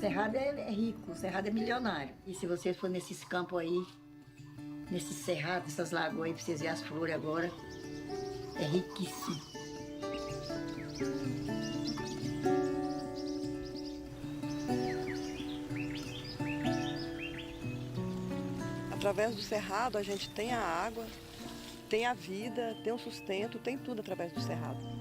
Cerrado é rico, o Cerrado é milionário. E se vocês forem nesses campos aí, nesses cerrados, essas lagoas aí, pra vocês verem as flores agora, é riquíssimo. Através do Cerrado a gente tem a água, tem a vida, tem o sustento, tem tudo através do Cerrado.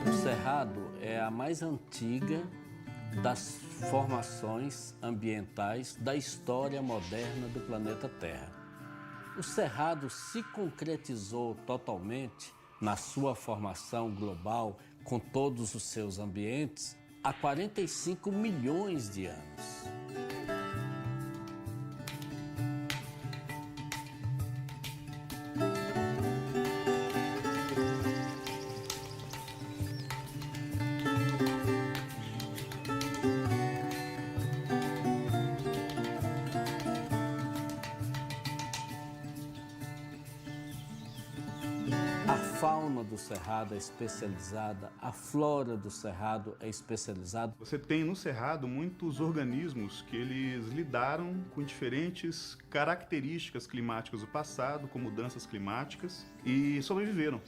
O Cerrado é a mais antiga das formações ambientais da história moderna do planeta Terra. O Cerrado se concretizou totalmente na sua formação global, com todos os seus ambientes, há 45 milhões de anos. A fauna do Cerrado é especializada, a flora do Cerrado é especializada. Você tem no Cerrado muitos organismos que eles lidaram com diferentes características climáticas do passado, com mudanças climáticas, e sobreviveram.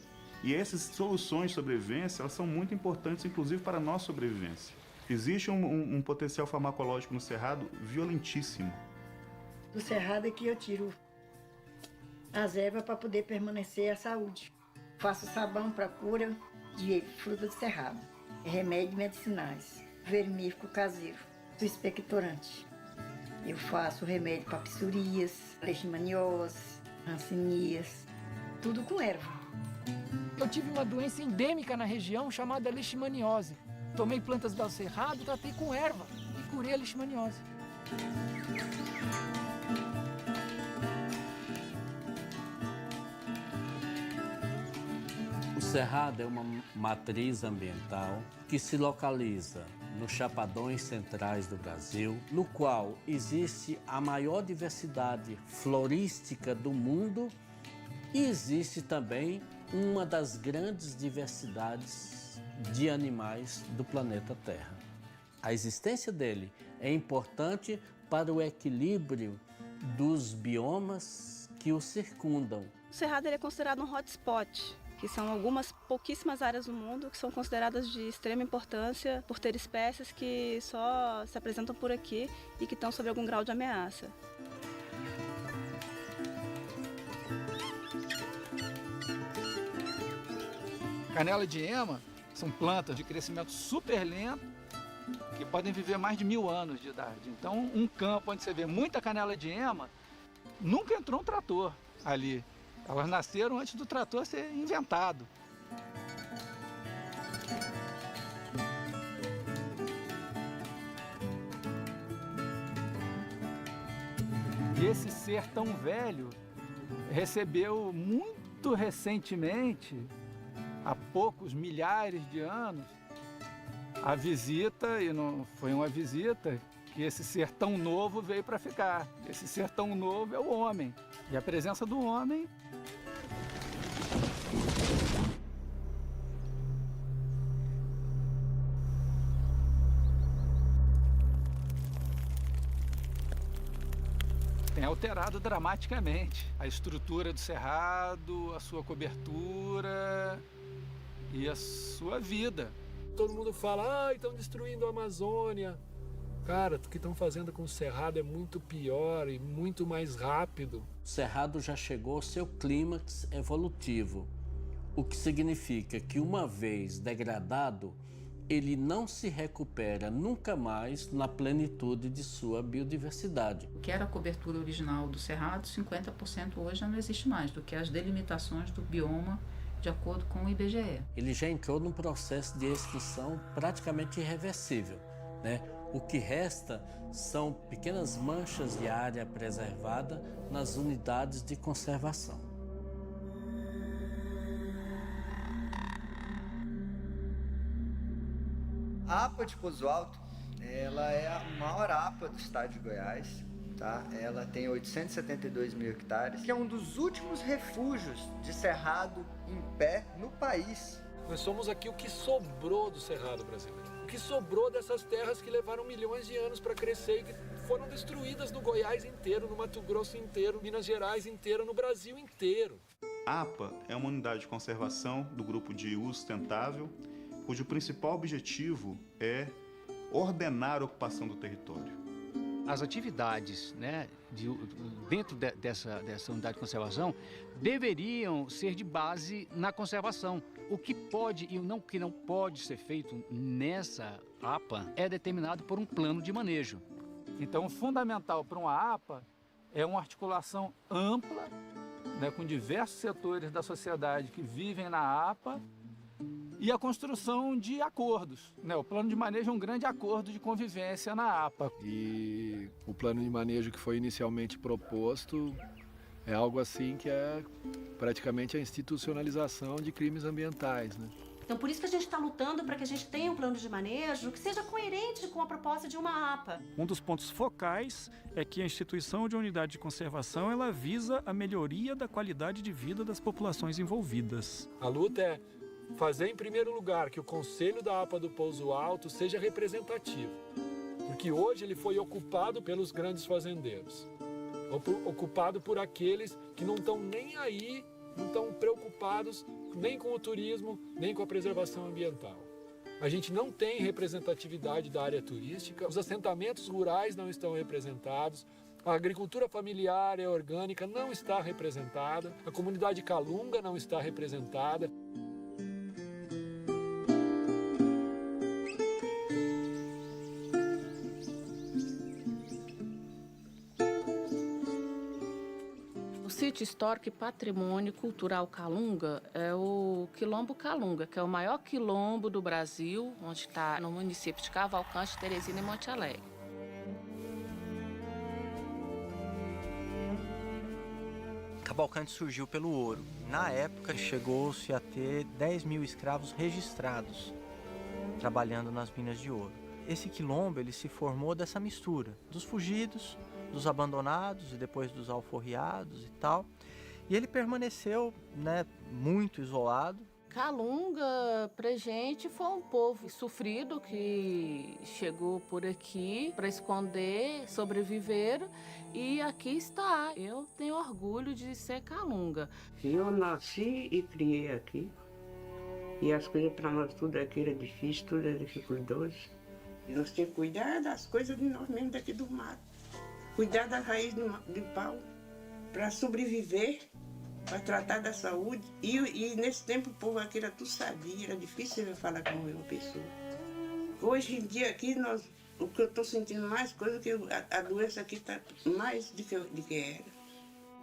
E essas soluções de sobrevivência, elas são muito importantes, inclusive, para a nossa sobrevivência. Existe um potencial farmacológico no Cerrado violentíssimo. Do Cerrado é que eu tiro as ervas para poder permanecer a saúde. Faço sabão para cura de fruta do Cerrado, remédios medicinais, vermífugo caseiro, expectorante. Eu faço remédio para psoríase, leishmaniose, rancinias, tudo com erva. Eu tive uma doença endêmica na região chamada leishmaniose. Tomei plantas do Cerrado, tratei com erva e curei a leishmaniose. O Cerrado é uma matriz ambiental que se localiza nos chapadões centrais do Brasil, no qual existe a maior diversidade florística do mundo e existe também uma das grandes diversidades de animais do planeta Terra. A existência dele é importante para o equilíbrio dos biomas que o circundam. O Cerrado é considerado um hotspot, que são algumas pouquíssimas áreas do mundo que são consideradas de extrema importância por ter espécies que só se apresentam por aqui e que estão sob algum grau de ameaça. Canela de ema são plantas de crescimento super lento que podem viver mais de 1000 anos de idade. Então, um campo onde você vê muita canela de ema, nunca entrou um trator ali. Elas nasceram antes do trator ser inventado. E esse ser tão velho recebeu muito recentemente, há poucos milhares de anos, a visita, e não foi uma visita, que esse ser tão novo veio para ficar. Esse ser tão novo é o homem. E a presença do homem tem alterado dramaticamente a estrutura do cerrado, a sua cobertura e a sua vida. Todo mundo fala, estão destruindo a Amazônia. Cara, o que estão fazendo com o Cerrado é muito pior e muito mais rápido. O Cerrado já chegou ao seu clímax evolutivo, o que significa que, uma vez degradado, ele não se recupera nunca mais na plenitude de sua biodiversidade. O que era a cobertura original do Cerrado, 50% hoje já não existe mais, do que as delimitações do bioma de acordo com o IBGE. Ele já entrou num processo de extinção praticamente irreversível, né? O que resta são pequenas manchas de área preservada nas unidades de conservação. A APA de Pouso Alto, ela é a maior APA do estado de Goiás, tá? Ela tem 872 mil hectares, que é um dos últimos refúgios de cerrado em pé no país. Nós somos aqui o que sobrou do cerrado brasileiro. O que sobrou dessas terras que levaram milhões de anos para crescer e que foram destruídas no Goiás inteiro, no Mato Grosso inteiro, Minas Gerais inteiro, no Brasil inteiro. A APA é uma unidade de conservação do grupo de uso sustentável, cujo principal objetivo é ordenar a ocupação do território. As atividades, né, dentro dessa unidade de conservação deveriam ser de base na conservação. O que pode e o que não pode ser feito nessa APA é determinado por um plano de manejo. Então, o fundamental para uma APA é uma articulação ampla, né, com diversos setores da sociedade que vivem na APA, e a construção de acordos, né? O plano de manejo é um grande acordo de convivência na APA. E o plano de manejo que foi inicialmente proposto é algo assim que é praticamente a institucionalização de crimes ambientais, né? Então, por isso que a gente está lutando para que a gente tenha um plano de manejo que seja coerente com a proposta de uma APA. Um dos pontos focais é que a instituição de unidade de conservação ela visa a melhoria da qualidade de vida das populações envolvidas. A luta é fazer, em primeiro lugar, que o Conselho da APA do Pouso Alto seja representativo. Porque hoje ele foi ocupado pelos grandes fazendeiros. Ocupado por aqueles que não estão nem aí, não estão preocupados nem com o turismo, nem com a preservação ambiental. A gente não tem representatividade da área turística, os assentamentos rurais não estão representados, a agricultura familiar e orgânica não está representada, a comunidade calunga não está representada. O sítio histórico e patrimônio cultural Calunga é o Quilombo Calunga, que é o maior quilombo do Brasil, onde está no município de Cavalcante, Teresina e Monte Alegre. Cavalcante surgiu pelo ouro. Na época, chegou-se a ter 10 mil escravos registrados, trabalhando nas minas de ouro. Esse quilombo ele se formou dessa mistura dos fugidos, dos abandonados e depois dos alforriados e tal. E ele permaneceu, né, muito isolado. Calunga, pra gente, foi um povo sofrido que chegou por aqui para esconder, sobreviveram e aqui está. Eu tenho orgulho de ser calunga. Eu nasci e criei aqui e as coisas para nós tudo aqui era difícil, tudo era dificultoso. E nós temos que cuidar das coisas de nós mesmos daqui do mato. Cuidar das raízes de pau para sobreviver, para tratar da saúde. E nesse tempo o povo aqui era tudo sadio, era difícil eu falar com uma pessoa. Hoje em dia aqui, o que eu estou sentindo mais coisa que a doença aqui está mais do que era.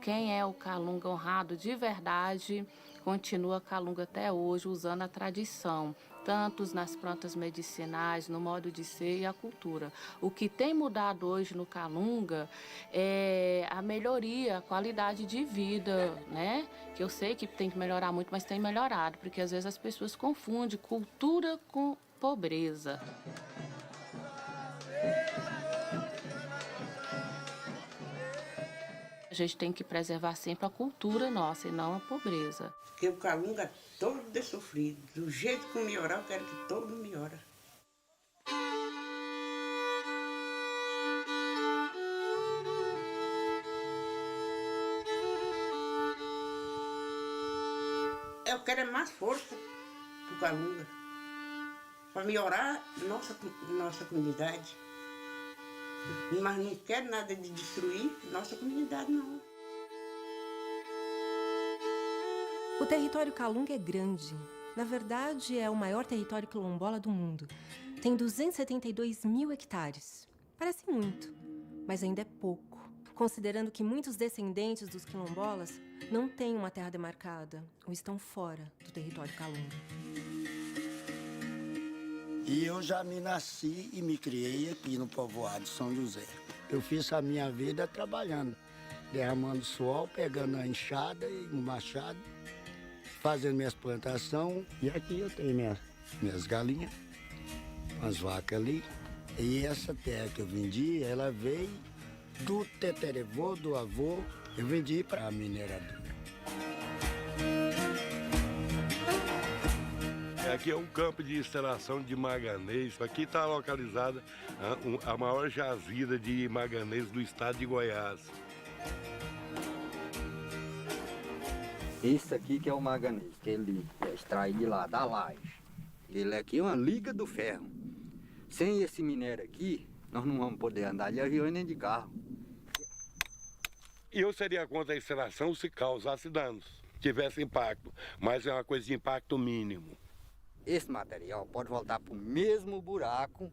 Quem é o calunga honrado de verdade continua calunga até hoje, usando a tradição, tanto nas plantas medicinais, no modo de ser e a cultura. O que tem mudado hoje no calunga é a melhoria, a qualidade de vida, né? Que eu sei que tem que melhorar muito, mas tem melhorado, porque às vezes as pessoas confundem cultura com pobreza. A gente tem que preservar sempre a cultura nossa e não a pobreza. Porque o calunga todo é sofrido. Do jeito que melhorar, eu quero que todo melhore. Eu quero mais força para o calunga. Para melhorar nossa comunidade. Mas não quero nada de destruir nossa comunidade, não. O território Calunga é grande. Na verdade, é o maior território quilombola do mundo. Tem 272 mil hectares. Parece muito, mas ainda é pouco, considerando que muitos descendentes dos quilombolas não têm uma terra demarcada ou estão fora do território Calunga. E eu já me nasci e me criei aqui no povoado de São José. Eu fiz a minha vida trabalhando, derramando suor, pegando a enxada e o machado, fazendo minhas plantações. E aqui eu tenho minhas galinhas, as vacas ali. E essa terra que eu vendi, ela veio do teterevô, do avô, eu vendi para a mineradora. Aqui é um campo de extração de manganês. Aqui está localizada a maior jazida de manganês do estado de Goiás. Esse aqui que é o manganês, que ele é extraído lá da laje. Ele aqui é uma liga do ferro. Sem esse minério aqui, nós não vamos poder andar de avião nem de carro. Eu seria contra a extração se causasse danos, tivesse impacto, mas é uma coisa de impacto mínimo. Esse material pode voltar para o mesmo buraco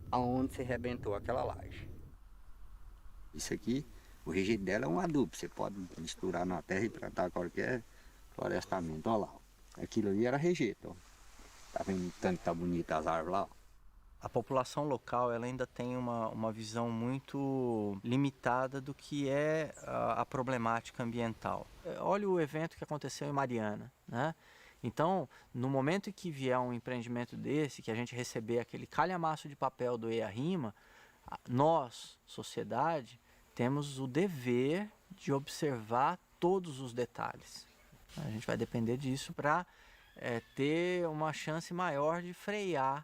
aonde você arrebentou aquela laje. Isso aqui, o rejeito dela é um adubo, você pode misturar na terra e plantar qualquer florestamento. Olha lá, aquilo ali era rejeito. Ó. Tá vendo tanto que tá bonita as árvores lá? Ó. A população local ela ainda tem uma visão muito limitada do que é a problemática ambiental. Olha o evento que aconteceu em Mariana, né? Então, no momento em que vier um empreendimento desse, que a gente receber aquele calhamaço de papel do EIA-RIMA, nós, sociedade, temos o dever de observar todos os detalhes. A gente vai depender disso para ter uma chance maior de frear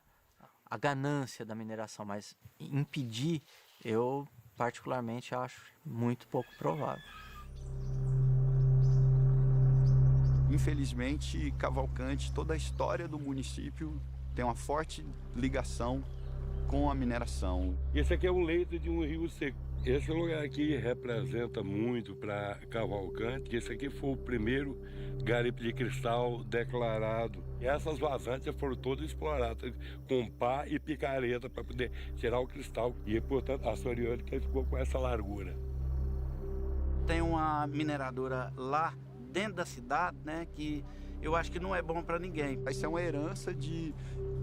a ganância da mineração, mas impedir, eu particularmente acho muito pouco provável. Infelizmente, Cavalcante, toda a história do município tem uma forte ligação com a mineração. Esse aqui é o leito de um rio seco. Esse lugar aqui representa muito para Cavalcante, que esse aqui foi o primeiro garimpo de cristal declarado. E essas vazantes foram todas exploradas com pá e picareta para poder tirar o cristal. E, portanto, a Soriônica ficou com essa largura. Tem uma mineradora lá dentro da cidade, né, que eu acho que não é bom para ninguém. Isso é uma herança de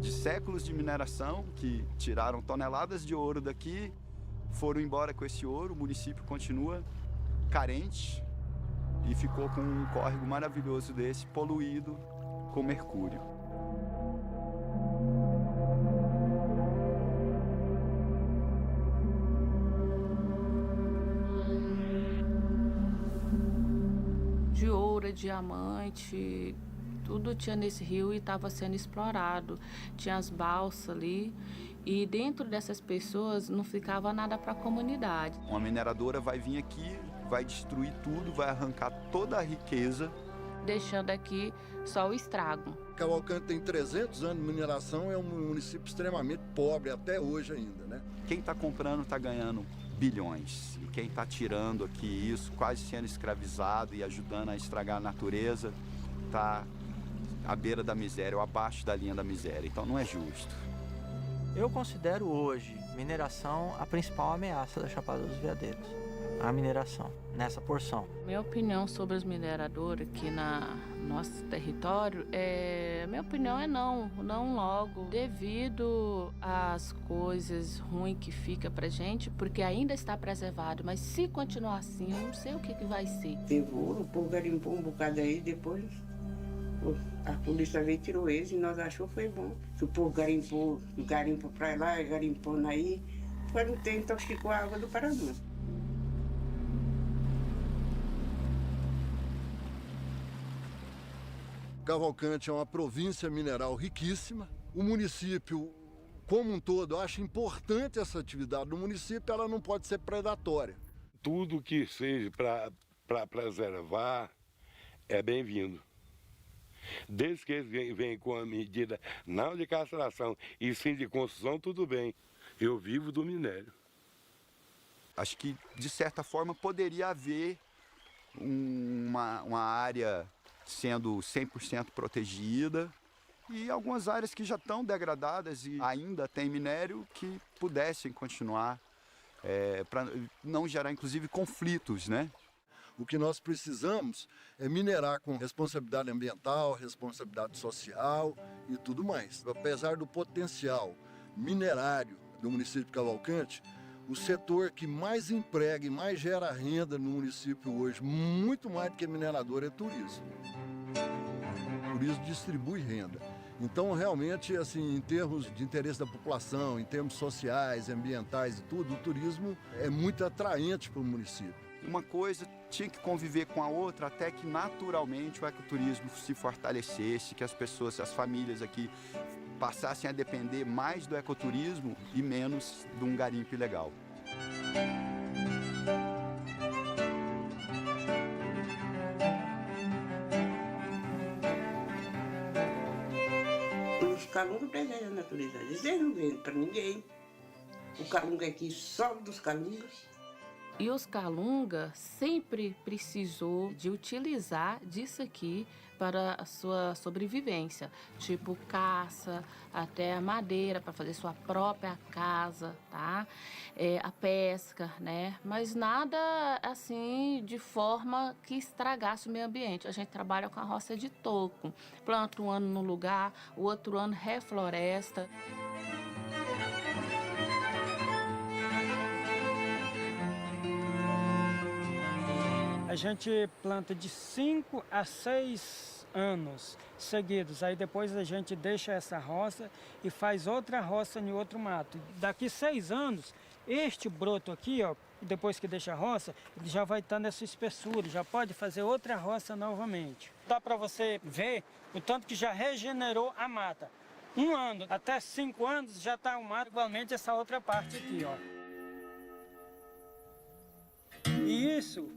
séculos de mineração que tiraram toneladas de ouro daqui, foram embora com esse ouro, o município continua carente e ficou com um córrego maravilhoso desse, poluído com mercúrio. De ouro, diamante, tudo tinha nesse rio e estava sendo explorado. Tinha as balsas ali e dentro dessas pessoas não ficava nada para a comunidade. Uma mineradora vai vir aqui, vai destruir tudo, vai arrancar toda a riqueza, deixando aqui só o estrago. Cavalcante tem 300 anos de mineração, é um município extremamente pobre até hoje ainda, né? Quem está comprando está ganhando bilhões. E quem está tirando aqui isso, quase sendo escravizado e ajudando a estragar a natureza, está à beira da miséria ou abaixo da linha da miséria. Então não é justo. Eu considero hoje mineração a principal ameaça da Chapada dos Veadeiros. A mineração, nessa porção. Minha opinião sobre os mineradores aqui no nosso território minha opinião é não logo, devido às coisas ruins que fica pra gente, porque ainda está preservado, mas se continuar assim, eu não sei o que vai ser. Pegou, o povo garimpou um bocado aí, depois a polícia veio e tirou eles e nós achou que foi bom. Se o povo garimpou pra lá, garimpou aí, foi no tempo, intoxicou a água do Paraná. Cavalcante é uma província mineral riquíssima. O município, como um todo, acha importante essa atividade. No município, ela não pode ser predatória. Tudo que seja para preservar é bem-vindo. Desde que eles venham com a medida não de castração e sim de construção, tudo bem. Eu vivo do minério. Acho que, de certa forma, poderia haver uma área sendo 100% protegida e algumas áreas que já estão degradadas e ainda tem minério que pudessem continuar para não gerar, inclusive, conflitos, né? O que nós precisamos é minerar com responsabilidade ambiental, responsabilidade social e tudo mais. Apesar do potencial minerário do município de Cavalcante, o setor que mais emprega e mais gera renda no município hoje, muito mais do que minerador, é turismo. O turismo distribui renda. Então, realmente, assim, em termos de interesse da população, em termos sociais, ambientais e tudo, o turismo é muito atraente para o município. Uma coisa tinha que conviver com a outra até que naturalmente o ecoturismo se fortalecesse, que as pessoas, as famílias aqui passassem a depender mais do ecoturismo e menos de um garimpo ilegal. Os calungos presentes na natureza, eles não vendem para ninguém. O calunga aqui só dos calungas. E os calunga sempre precisou de utilizar disso aqui para a sua sobrevivência, tipo caça, até a madeira para fazer sua própria casa, tá? A pesca, né? Mas nada assim de forma que estragasse o meio ambiente. A gente trabalha com a roça de toco, planta um ano num lugar, o outro ano refloresta. A gente planta de 5 a 6 anos seguidos. Aí depois a gente deixa essa roça e faz outra roça em outro mato. Daqui 6 anos, este broto aqui, ó, depois que deixa a roça, ele já vai estar nessa espessura, já pode fazer outra roça novamente. Dá para você ver o tanto que já regenerou a mata. 1 ano até 5 anos já está o mato, igualmente essa outra parte aqui, ó. E isso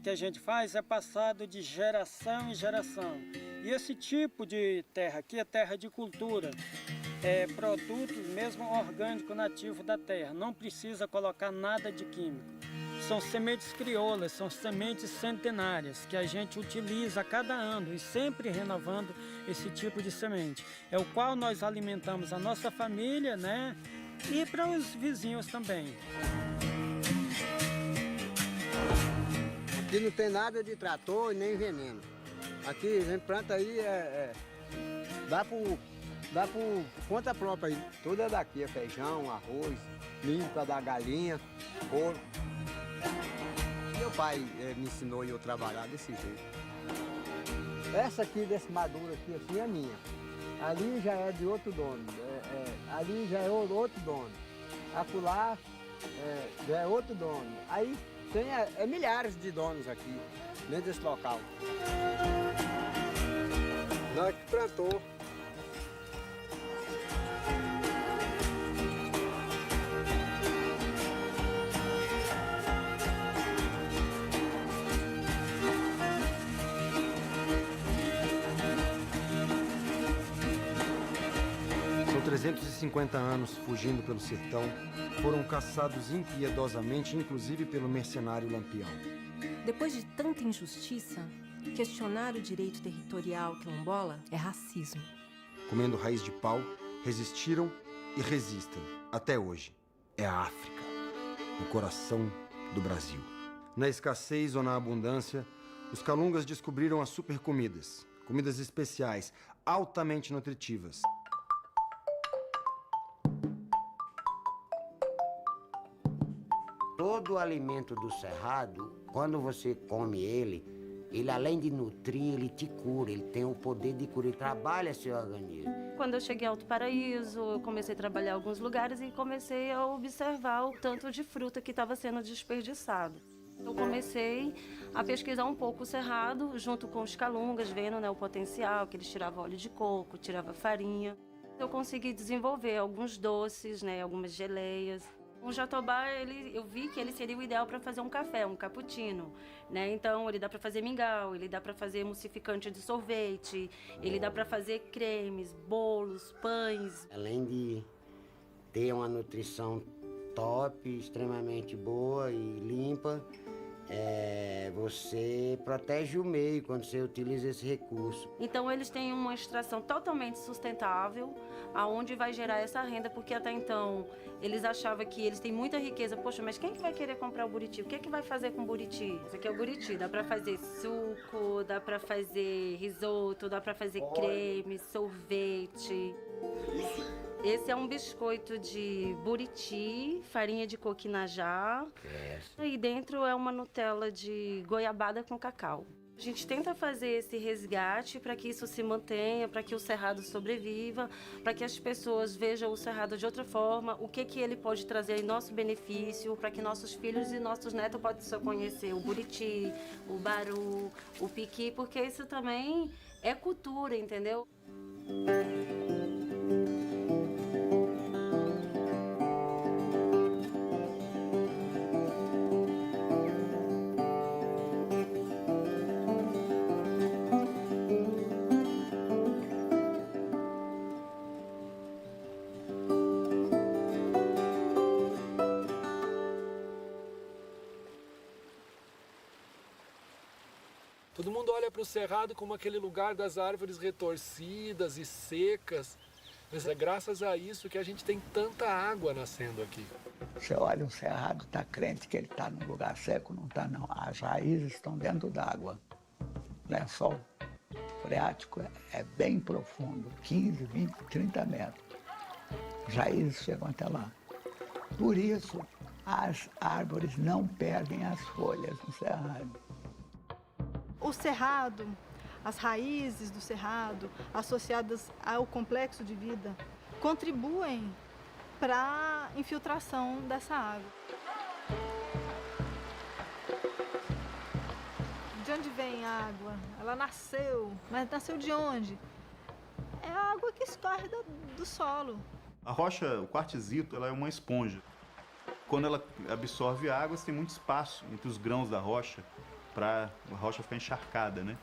que a gente faz é passado de geração em geração. E esse tipo de terra aqui é terra de cultura, é produtos mesmo orgânico nativo da terra, não precisa colocar nada de químico. São sementes crioulas, são sementes centenárias que a gente utiliza a cada ano e sempre renovando esse tipo de semente. É o qual nós alimentamos a nossa família, né? E para os vizinhos também. Aqui não tem nada de trator e nem veneno. Aqui a gente planta aí, dá por conta própria aí. Tudo é daqui, é feijão, arroz, milho para dar galinha, couro. Meu pai me ensinou eu trabalhar desse jeito. Essa aqui, desse maduro aqui, assim, é minha. Ali já é de outro dono, ali já é outro dono. Acolá já é outro dono. Aí tem milhares de donos aqui, dentro desse local. Nós que plantou. São 350 anos fugindo pelo sertão, foram caçados impiedosamente, inclusive pelo mercenário Lampião. Depois de tanta injustiça, questionar o direito territorial quilombola é racismo. Comendo raiz de pau, resistiram e resistem, até hoje. É a África, o coração do Brasil. Na escassez ou na abundância, os calungas descobriram as supercomidas, comidas especiais, altamente nutritivas. Todo o alimento do cerrado, quando você come ele além de nutrir, ele te cura, ele tem o poder de curar, ele trabalha seu organismo. Quando eu cheguei a Alto Paraíso, eu comecei a trabalhar em alguns lugares e comecei a observar o tanto de fruta que estava sendo desperdiçado. Eu comecei a pesquisar um pouco o cerrado, junto com os calungas, vendo, né, o potencial, que eles tiravam óleo de coco, tiravam farinha. Eu consegui desenvolver alguns doces, né, algumas geleias. O jatobá, eu vi que ele seria o ideal para fazer um café, um cappuccino, né? Então, ele dá para fazer mingau, ele dá para fazer emulsificante de sorvete, ele dá para fazer cremes, bolos, pães. Além de ter uma nutrição top, extremamente boa e limpa, você protege o meio quando você utiliza esse recurso. Então eles têm uma extração totalmente sustentável, aonde vai gerar essa renda, porque até então eles achavam que eles têm muita riqueza. Poxa, mas quem que vai querer comprar o buriti? O que é que vai fazer com o buriti? Esse aqui é o buriti, dá pra fazer suco, dá pra fazer risoto, dá pra fazer creme, sorvete. Esse é um biscoito de buriti, farinha de coquinajá. E dentro é uma Nutella de goiabada com cacau. A gente tenta fazer esse resgate para que isso se mantenha, para que o cerrado sobreviva, para que as pessoas vejam o cerrado de outra forma, o que ele pode trazer em nosso benefício, para que nossos filhos e nossos netos possam conhecer o buriti, o baru, o piqui, porque isso também é cultura, entendeu? Todo mundo olha para o cerrado como aquele lugar das árvores retorcidas e secas, mas é graças a isso que a gente tem tanta água nascendo aqui. Você olha um cerrado, está crente que ele está num lugar seco, não está não. As raízes estão dentro d'água. O lençol freático é bem profundo, 15, 20, 30 metros. As raízes chegam até lá. Por isso, as árvores não perdem as folhas no cerrado. O cerrado, as raízes do cerrado, associadas ao complexo de vida, contribuem para a infiltração dessa água. De onde vem a água? Ela nasceu, mas nasceu de onde? É a água que escorre do solo. A rocha, o quartzito, ela é uma esponja. Quando ela absorve água, tem muito espaço entre os grãos da rocha para a rocha ficar encharcada, né?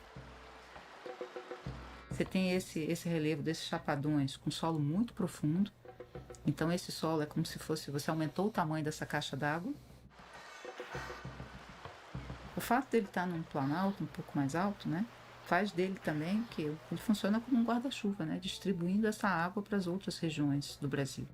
Você tem esse relevo desses chapadões com solo muito profundo. Então esse solo é como se fosse, você aumentou o tamanho dessa caixa d'água. O fato dele estar num planalto um pouco mais alto, né, faz dele também que ele funciona como um guarda-chuva, né, distribuindo essa água para as outras regiões do Brasil.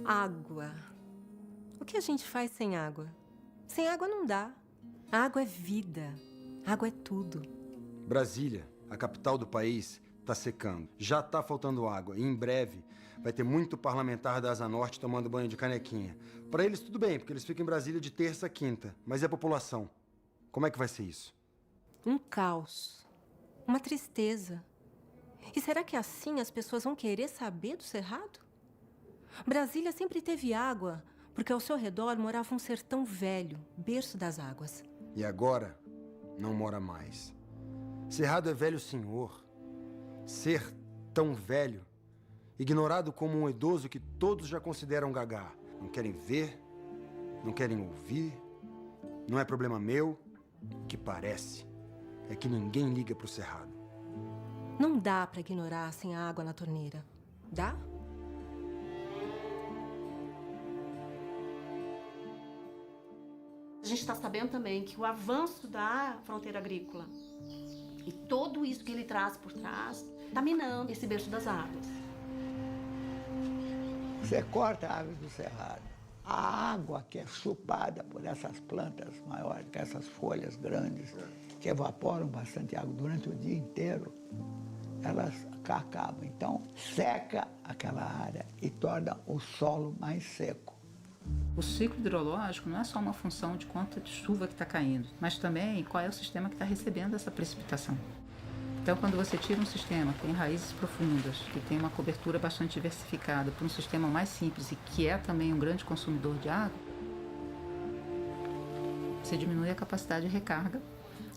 Água. O que a gente faz sem água? Sem água não dá. A água é vida. A água é tudo. Brasília, a capital do país, está secando. Já está faltando água e em breve vai ter muito parlamentar da Asa Norte tomando banho de canequinha. Para eles tudo bem, porque eles ficam em Brasília de terça a quinta. Mas e a população? Como é que vai ser isso? Um caos. Uma tristeza. E será que assim as pessoas vão querer saber do cerrado? Brasília sempre teve água, porque ao seu redor morava um sertão velho, berço das águas. E agora, não mora mais. Cerrado é velho senhor. Ser tão velho, ignorado como um idoso que todos já consideram gagá. Não querem ver, não querem ouvir, não é problema meu. O que parece é que ninguém liga pro cerrado. Não dá para ignorar sem água na torneira. Dá? A gente está sabendo também que o avanço da fronteira agrícola e tudo isso que ele traz por trás está minando esse berço das águas. Você corta a árvore do cerrado. A água que é chupada por essas plantas maiores, com essas folhas grandes, que evaporam bastante água durante o dia inteiro, elas acabam. Então, seca aquela área e torna o solo mais seco. O ciclo hidrológico não é só uma função de quanta de chuva que está caindo, mas também qual é o sistema que está recebendo essa precipitação. Então, quando você tira um sistema que tem raízes profundas, que tem uma cobertura bastante diversificada, para um sistema mais simples e que é também um grande consumidor de água, você diminui a capacidade de recarga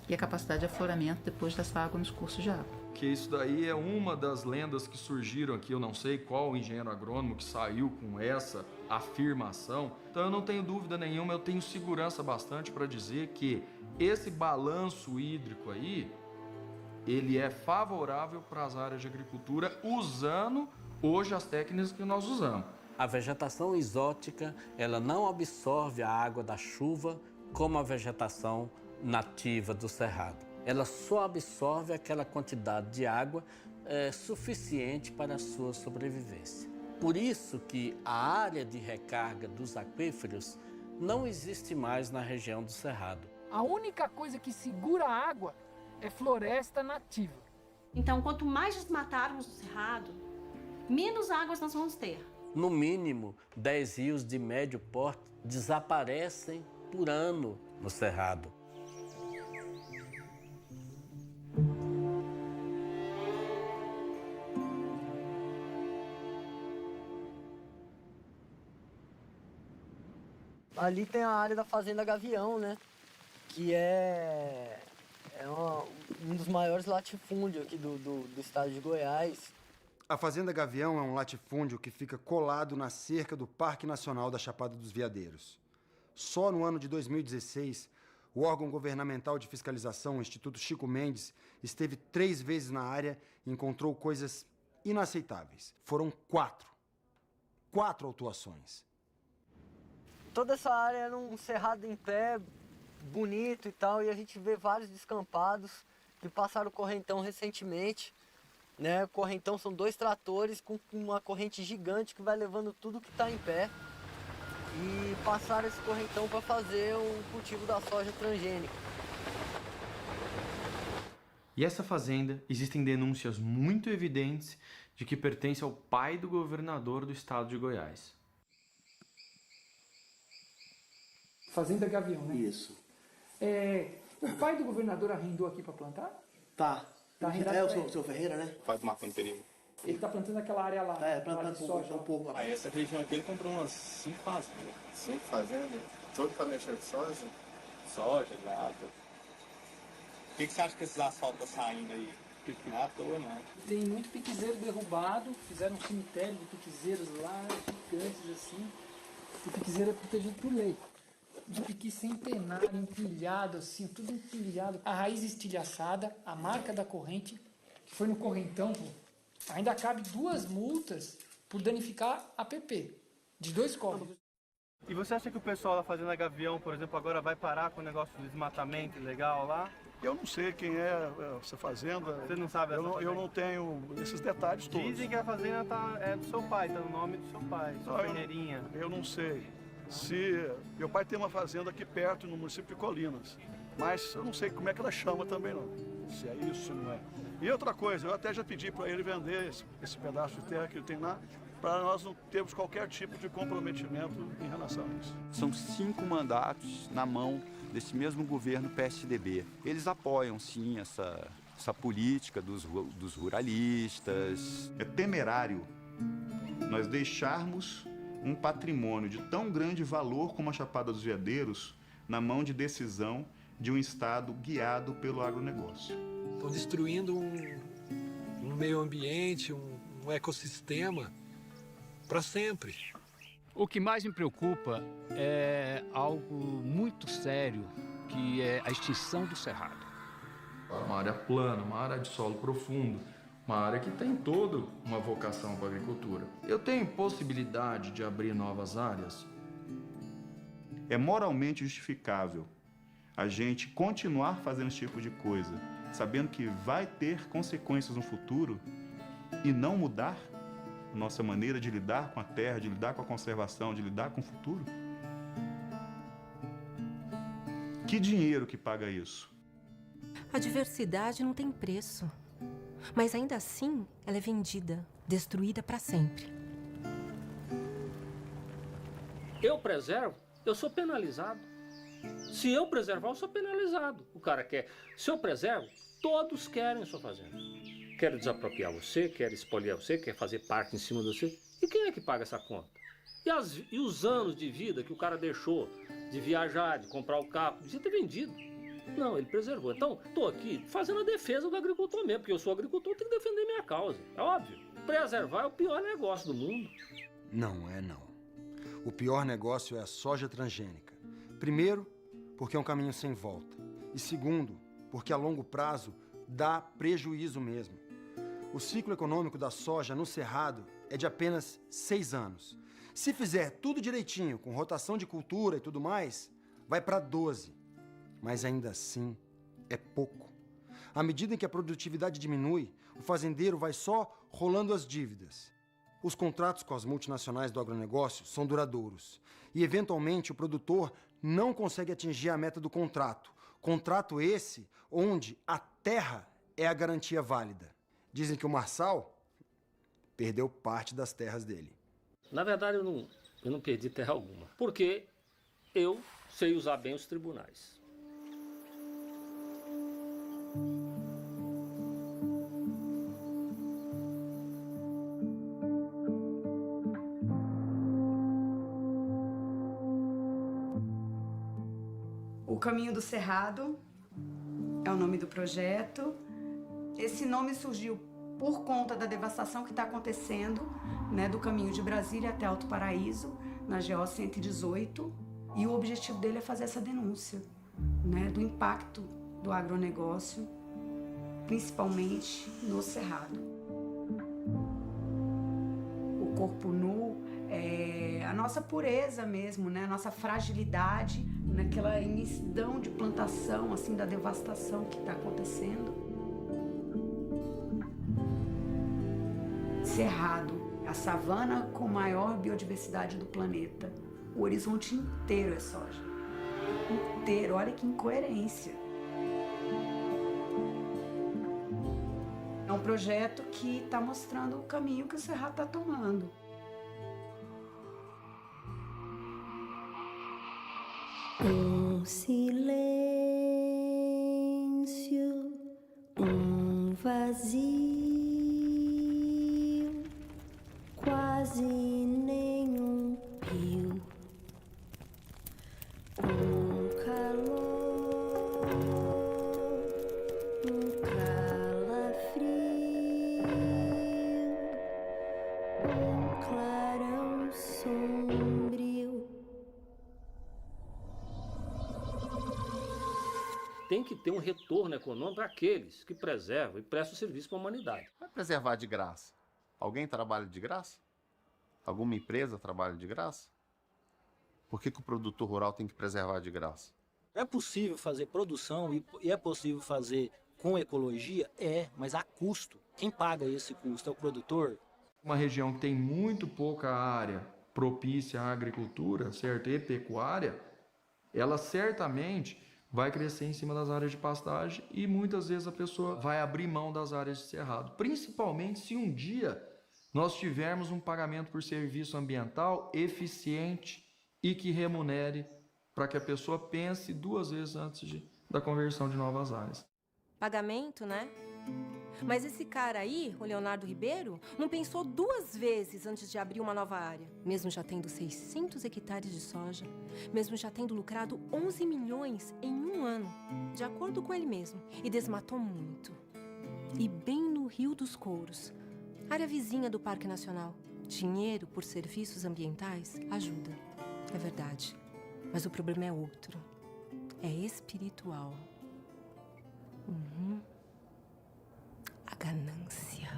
e a capacidade de afloramento depois dessa água nos cursos de água. Que isso daí é uma das lendas que surgiram aqui, eu não sei qual engenheiro agrônomo que saiu com essa afirmação. Então eu não tenho dúvida nenhuma, eu tenho segurança bastante para dizer que esse balanço hídrico aí, ele é favorável para as áreas de agricultura usando hoje as técnicas que nós usamos. A vegetação exótica, ela não absorve a água da chuva como a vegetação nativa do cerrado. Ela só absorve aquela quantidade de água suficiente para a sua sobrevivência. Por isso que a área de recarga dos aquíferos não existe mais na região do cerrado. A única coisa que segura a água é floresta nativa. Então, quanto mais desmatarmos o cerrado, menos águas nós vamos ter. No mínimo, 10 rios de médio porte desaparecem por ano no cerrado. Ali tem a área da Fazenda Gavião, né? Que é um dos maiores latifúndios aqui do estado de Goiás. A Fazenda Gavião é um latifúndio que fica colado na cerca do Parque Nacional da Chapada dos Veadeiros. Só no ano de 2016, o órgão governamental de fiscalização, o Instituto Chico Mendes, esteve 3 vezes na área e encontrou coisas inaceitáveis. Foram 4 autuações. Toda essa área era um cerrado em pé, bonito e tal, e a gente vê vários descampados que passaram o correntão recentemente. Né? O correntão são 2 tratores com uma corrente gigante que vai levando tudo que está em pé. E passaram esse correntão para fazer o cultivo da soja transgênica. E essa fazenda, existem denúncias muito evidentes de que pertence ao pai do governador do estado de Goiás. Fazenda Gavião, né? Isso. O pai do governador arrendou aqui para plantar? Tá. Tá arrendado É o seu Ferreira, né? Faz o Marconi Perímetro. Ele tá plantando aquela área lá. Plantando um pouco. Aí essa região aqui ele comprou umas 5 fazendas. 5 fazendas? Tudo para mexer de soja? Soja, nada. O que você acha que esses asfaltos estão saindo aí? Não é à toa, não. Tem muito piquezeiro derrubado, fizeram um cemitério de piquezeiros lá, gigantes assim. O piquezeiro é protegido por lei. De piqui centenário, empilhado assim, tudo empilhado. A raiz estilhaçada, a marca da corrente, que foi no correntão, ainda cabe 2 multas por danificar a PP, de 2 códigos. E você acha que o pessoal da Fazenda Gavião, por exemplo, agora vai parar com o negócio de desmatamento ilegal lá? Eu não sei quem é essa fazenda. Você não sabe essa fazenda? Eu não tenho esses detalhes todos. Dizem que a fazenda é do seu pai, tá no nome do seu pai, sua Ferreirinha. Eu não sei. Meu pai tem uma fazenda aqui perto, no município de Colinas. Mas eu não sei como é que ela chama também, não. Se é isso, se não é. E outra coisa, eu até já pedi para ele vender esse pedaço de terra que ele tem lá, para nós não termos qualquer tipo de comprometimento em relação a isso. São 5 mandatos na mão desse mesmo governo PSDB. Eles apoiam, sim, essa política dos ruralistas. É temerário nós deixarmos um patrimônio de tão grande valor como a Chapada dos Veadeiros na mão de decisão de um Estado guiado pelo agronegócio. Estão destruindo um meio ambiente, um ecossistema para sempre. O que mais me preocupa é algo muito sério, que é a extinção do cerrado. Uma área plana, uma área de solo profundo, uma área que tem toda uma vocação para a agricultura. Eu tenho possibilidade de abrir novas áreas? É moralmente justificável a gente continuar fazendo esse tipo de coisa, sabendo que vai ter consequências no futuro e não mudar nossa maneira de lidar com a terra, de lidar com a conservação, de lidar com o futuro? Que dinheiro que paga isso? A diversidade não tem preço. Mas ainda assim, ela é vendida, destruída para sempre. Eu preservo, eu sou penalizado. Se eu preservar, eu sou penalizado. O cara quer. Se eu preservo, todos querem a sua fazenda. Quer desapropriar você, quer expoliar você, quer fazer parte em cima de você. E quem é que paga essa conta? E os anos de vida que o cara deixou de viajar, de comprar o carro, devia ter vendido. Não, ele preservou. Então, estou aqui fazendo a defesa do agricultor mesmo, porque eu sou agricultor, tenho que defender minha causa. É óbvio. Preservar é o pior negócio do mundo. Não é não. O pior negócio é a soja transgênica. Primeiro, porque é um caminho sem volta. E segundo, porque a longo prazo dá prejuízo mesmo. O ciclo econômico da soja no Cerrado é de apenas 6 anos. Se fizer tudo direitinho, com rotação de cultura e tudo mais, vai para 12. Mas ainda assim, é pouco. À medida em que a produtividade diminui, o fazendeiro vai só rolando as dívidas. Os contratos com as multinacionais do agronegócio são duradouros. E, eventualmente, o produtor não consegue atingir a meta do contrato. Contrato esse onde a terra é a garantia válida. Dizem que o Marçal perdeu parte das terras dele. Na verdade, eu não perdi terra alguma, porque eu sei usar bem os tribunais. O Caminho do Cerrado é o nome do projeto. Esse nome surgiu por conta da devastação que está acontecendo, né, do caminho de Brasília até Alto Paraíso, na GO 118. E o objetivo dele é fazer essa denúncia, né, do impacto do agronegócio, principalmente no Cerrado. O corpo nu, a nossa pureza mesmo, né, a nossa fragilidade, naquela imensidão de plantação, assim, da devastação que está acontecendo. Cerrado, a savana com maior biodiversidade do planeta. O horizonte inteiro é soja. Inteiro, olha que incoerência. É um projeto que está mostrando o caminho que o Cerrado está tomando. Silêncio, vazio, quase nenhum rio, calor, calafrio, clarão sombrio. Tem que ter um retorno econômico para aqueles que preservam e prestam serviço para a humanidade. Vai preservar de graça? Alguém trabalha de graça? Alguma empresa trabalha de graça? Por que o produtor rural tem que preservar de graça? É possível fazer produção e é possível fazer com ecologia? É, mas a custo. Quem paga esse custo é o produtor. Uma região que tem muito pouca área propícia à agricultura, certo? E pecuária, ela certamente vai crescer em cima das áreas de pastagem e muitas vezes a pessoa vai abrir mão das áreas de cerrado. Principalmente se um dia nós tivermos um pagamento por serviço ambiental eficiente e que remunere para que a pessoa pense 2 vezes antes da conversão de novas áreas. Pagamento, né? Mas esse cara aí, o Leonardo Ribeiro, não pensou 2 vezes antes de abrir uma nova área. Mesmo já tendo 600 hectares de soja, mesmo já tendo lucrado 11 milhões em 1 ano, de acordo com ele mesmo, e desmatou muito. E bem no Rio dos Couros, área vizinha do Parque Nacional. Dinheiro por serviços ambientais ajuda, é verdade. Mas o problema é outro. É espiritual. A ganância.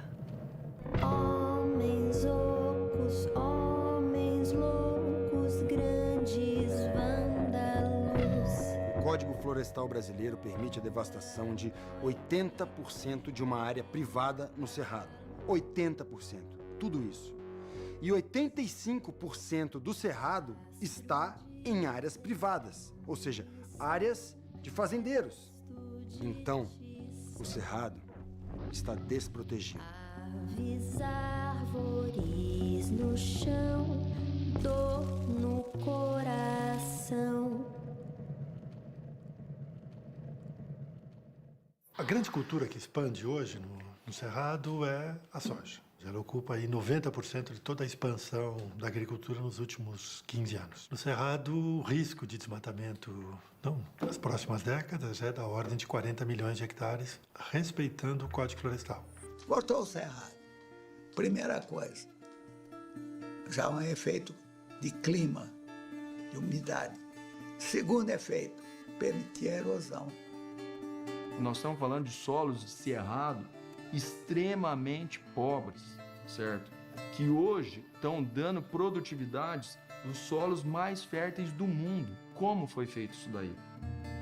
Homens ocos, homens loucos, grandes vândalos. O Código Florestal Brasileiro permite a devastação de 80% de uma área privada no Cerrado. 80%. Tudo isso. E 85% do Cerrado está em áreas privadas, ou seja, áreas de fazendeiros. Então, o Cerrado está desprotegido. Aves, árvores no chão, dor no coração. A grande cultura que expande hoje no Cerrado é a soja. Ela ocupa aí 90% de toda a expansão da agricultura nos últimos 15 anos. No Cerrado, o risco de desmatamento nas próximas décadas é da ordem de 40 milhões de hectares, respeitando o Código Florestal. Cortou o Cerrado. Primeira coisa, já um efeito de clima, de umidade. Segundo efeito, permitir a erosão. Nós estamos falando de solos de cerrado extremamente pobres, certo? Que hoje estão dando produtividades nos solos mais férteis do mundo. Como foi feito isso daí?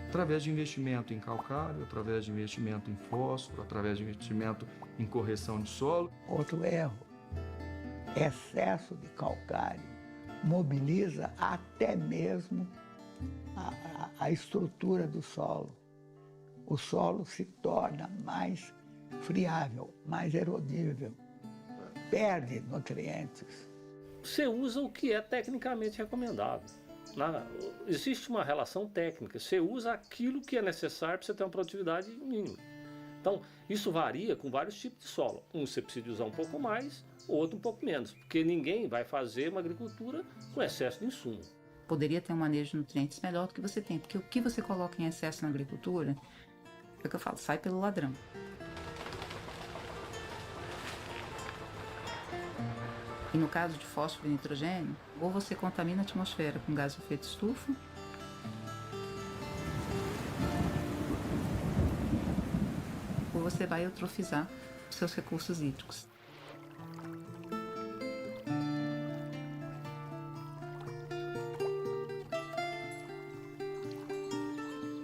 Através de investimento em calcário, através de investimento em fósforo, através de investimento em correção de solo. Outro erro, excesso de calcário mobiliza até mesmo a estrutura do solo. O solo se torna mais friável, mais erodível, perde nutrientes. Você usa o que é tecnicamente recomendável. Existe uma relação técnica, você usa aquilo que é necessário para você ter uma produtividade mínima. Então, isso varia com vários tipos de solo. Um você precisa usar um pouco mais, outro um pouco menos, porque ninguém vai fazer uma agricultura com excesso de insumo. Poderia ter um manejo de nutrientes melhor do que você tem, porque o que você coloca em excesso na agricultura, é o que eu falo, sai pelo ladrão. E no caso de fósforo e nitrogênio, ou você contamina a atmosfera com gás de efeito estufa, ou você vai eutrofizar os seus recursos hídricos.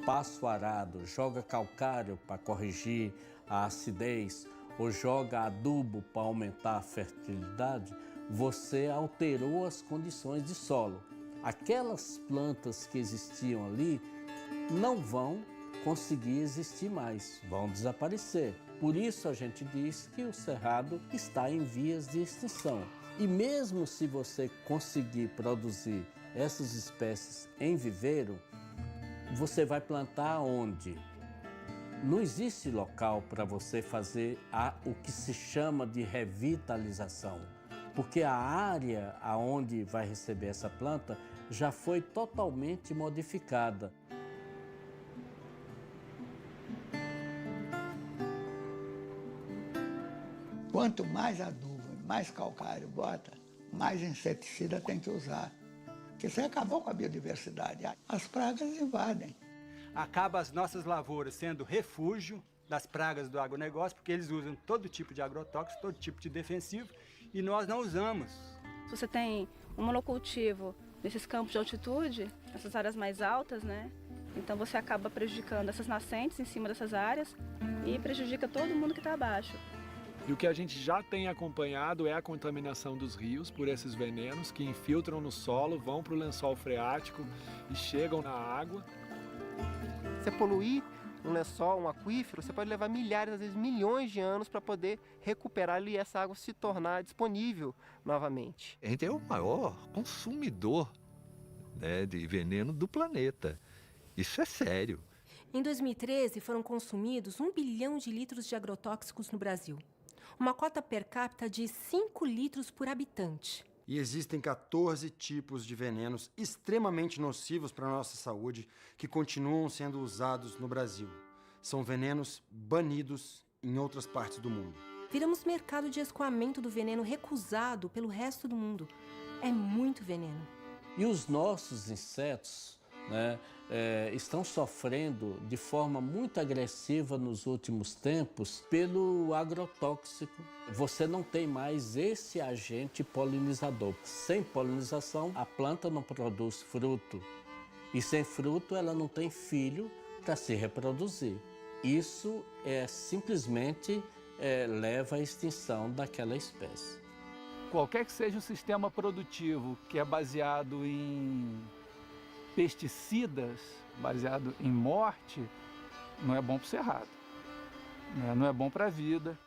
Passo arado, joga calcário para corrigir a acidez ou joga adubo para aumentar a fertilidade, você alterou as condições de solo. Aquelas plantas que existiam ali não vão conseguir existir mais, vão desaparecer. Por isso a gente diz que o cerrado está em vias de extinção. E mesmo se você conseguir produzir essas espécies em viveiro, você vai plantar onde? Não existe local para você fazer o que se chama de revitalização, porque a área aonde vai receber essa planta já foi totalmente modificada. Quanto mais adubo, mais calcário bota, mais inseticida tem que usar. Porque você acabou com a biodiversidade. As pragas invadem. Acaba as nossas lavouras sendo refúgio das pragas do agronegócio, porque eles usam todo tipo de agrotóxico, todo tipo de defensivo, e nós não usamos. Se você tem um monocultivo nesses campos de altitude, nessas áreas mais altas, né? Então você acaba prejudicando essas nascentes em cima dessas áreas e prejudica todo mundo que está abaixo. E o que a gente já tem acompanhado é a contaminação dos rios por esses venenos que infiltram no solo, vão para o lençol freático e chegam na água. Você poluir um lençol, um aquífero, você pode levar milhares, às vezes milhões de anos para poder recuperar e essa água se tornar disponível novamente. A gente é o maior consumidor, né, de veneno do planeta. Isso é sério. Em 2013, foram consumidos 1 bilhão de litros de agrotóxicos no Brasil. Uma cota per capita de 5 litros por habitante. E existem 14 tipos de venenos extremamente nocivos para a nossa saúde que continuam sendo usados no Brasil. São venenos banidos em outras partes do mundo. Viramos mercado de escoamento do veneno recusado pelo resto do mundo. É muito veneno. E os nossos insetos, né, estão sofrendo de forma muito agressiva nos últimos tempos pelo agrotóxico. Você não tem mais esse agente polinizador. Sem polinização, a planta não produz fruto. E sem fruto, ela não tem filho para se reproduzir. Isso simplesmente leva à extinção daquela espécie. Qualquer que seja o sistema produtivo que é baseado em pesticidas, baseado em morte, não é bom para o cerrado, não é bom para a vida.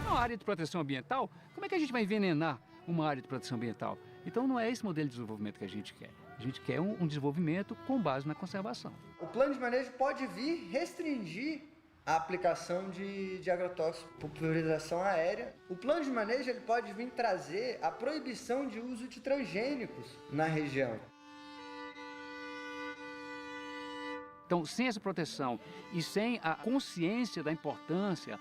Uma área de proteção ambiental, como é que a gente vai envenenar uma área de proteção ambiental? Então não é esse modelo de desenvolvimento que a gente quer. A gente quer um desenvolvimento com base na conservação. O plano de manejo pode vir restringir a aplicação de agrotóxicos por pulverização aérea. O plano de manejo ele pode vir trazer a proibição de uso de transgênicos na região. Então, sem essa proteção e sem a consciência da importância,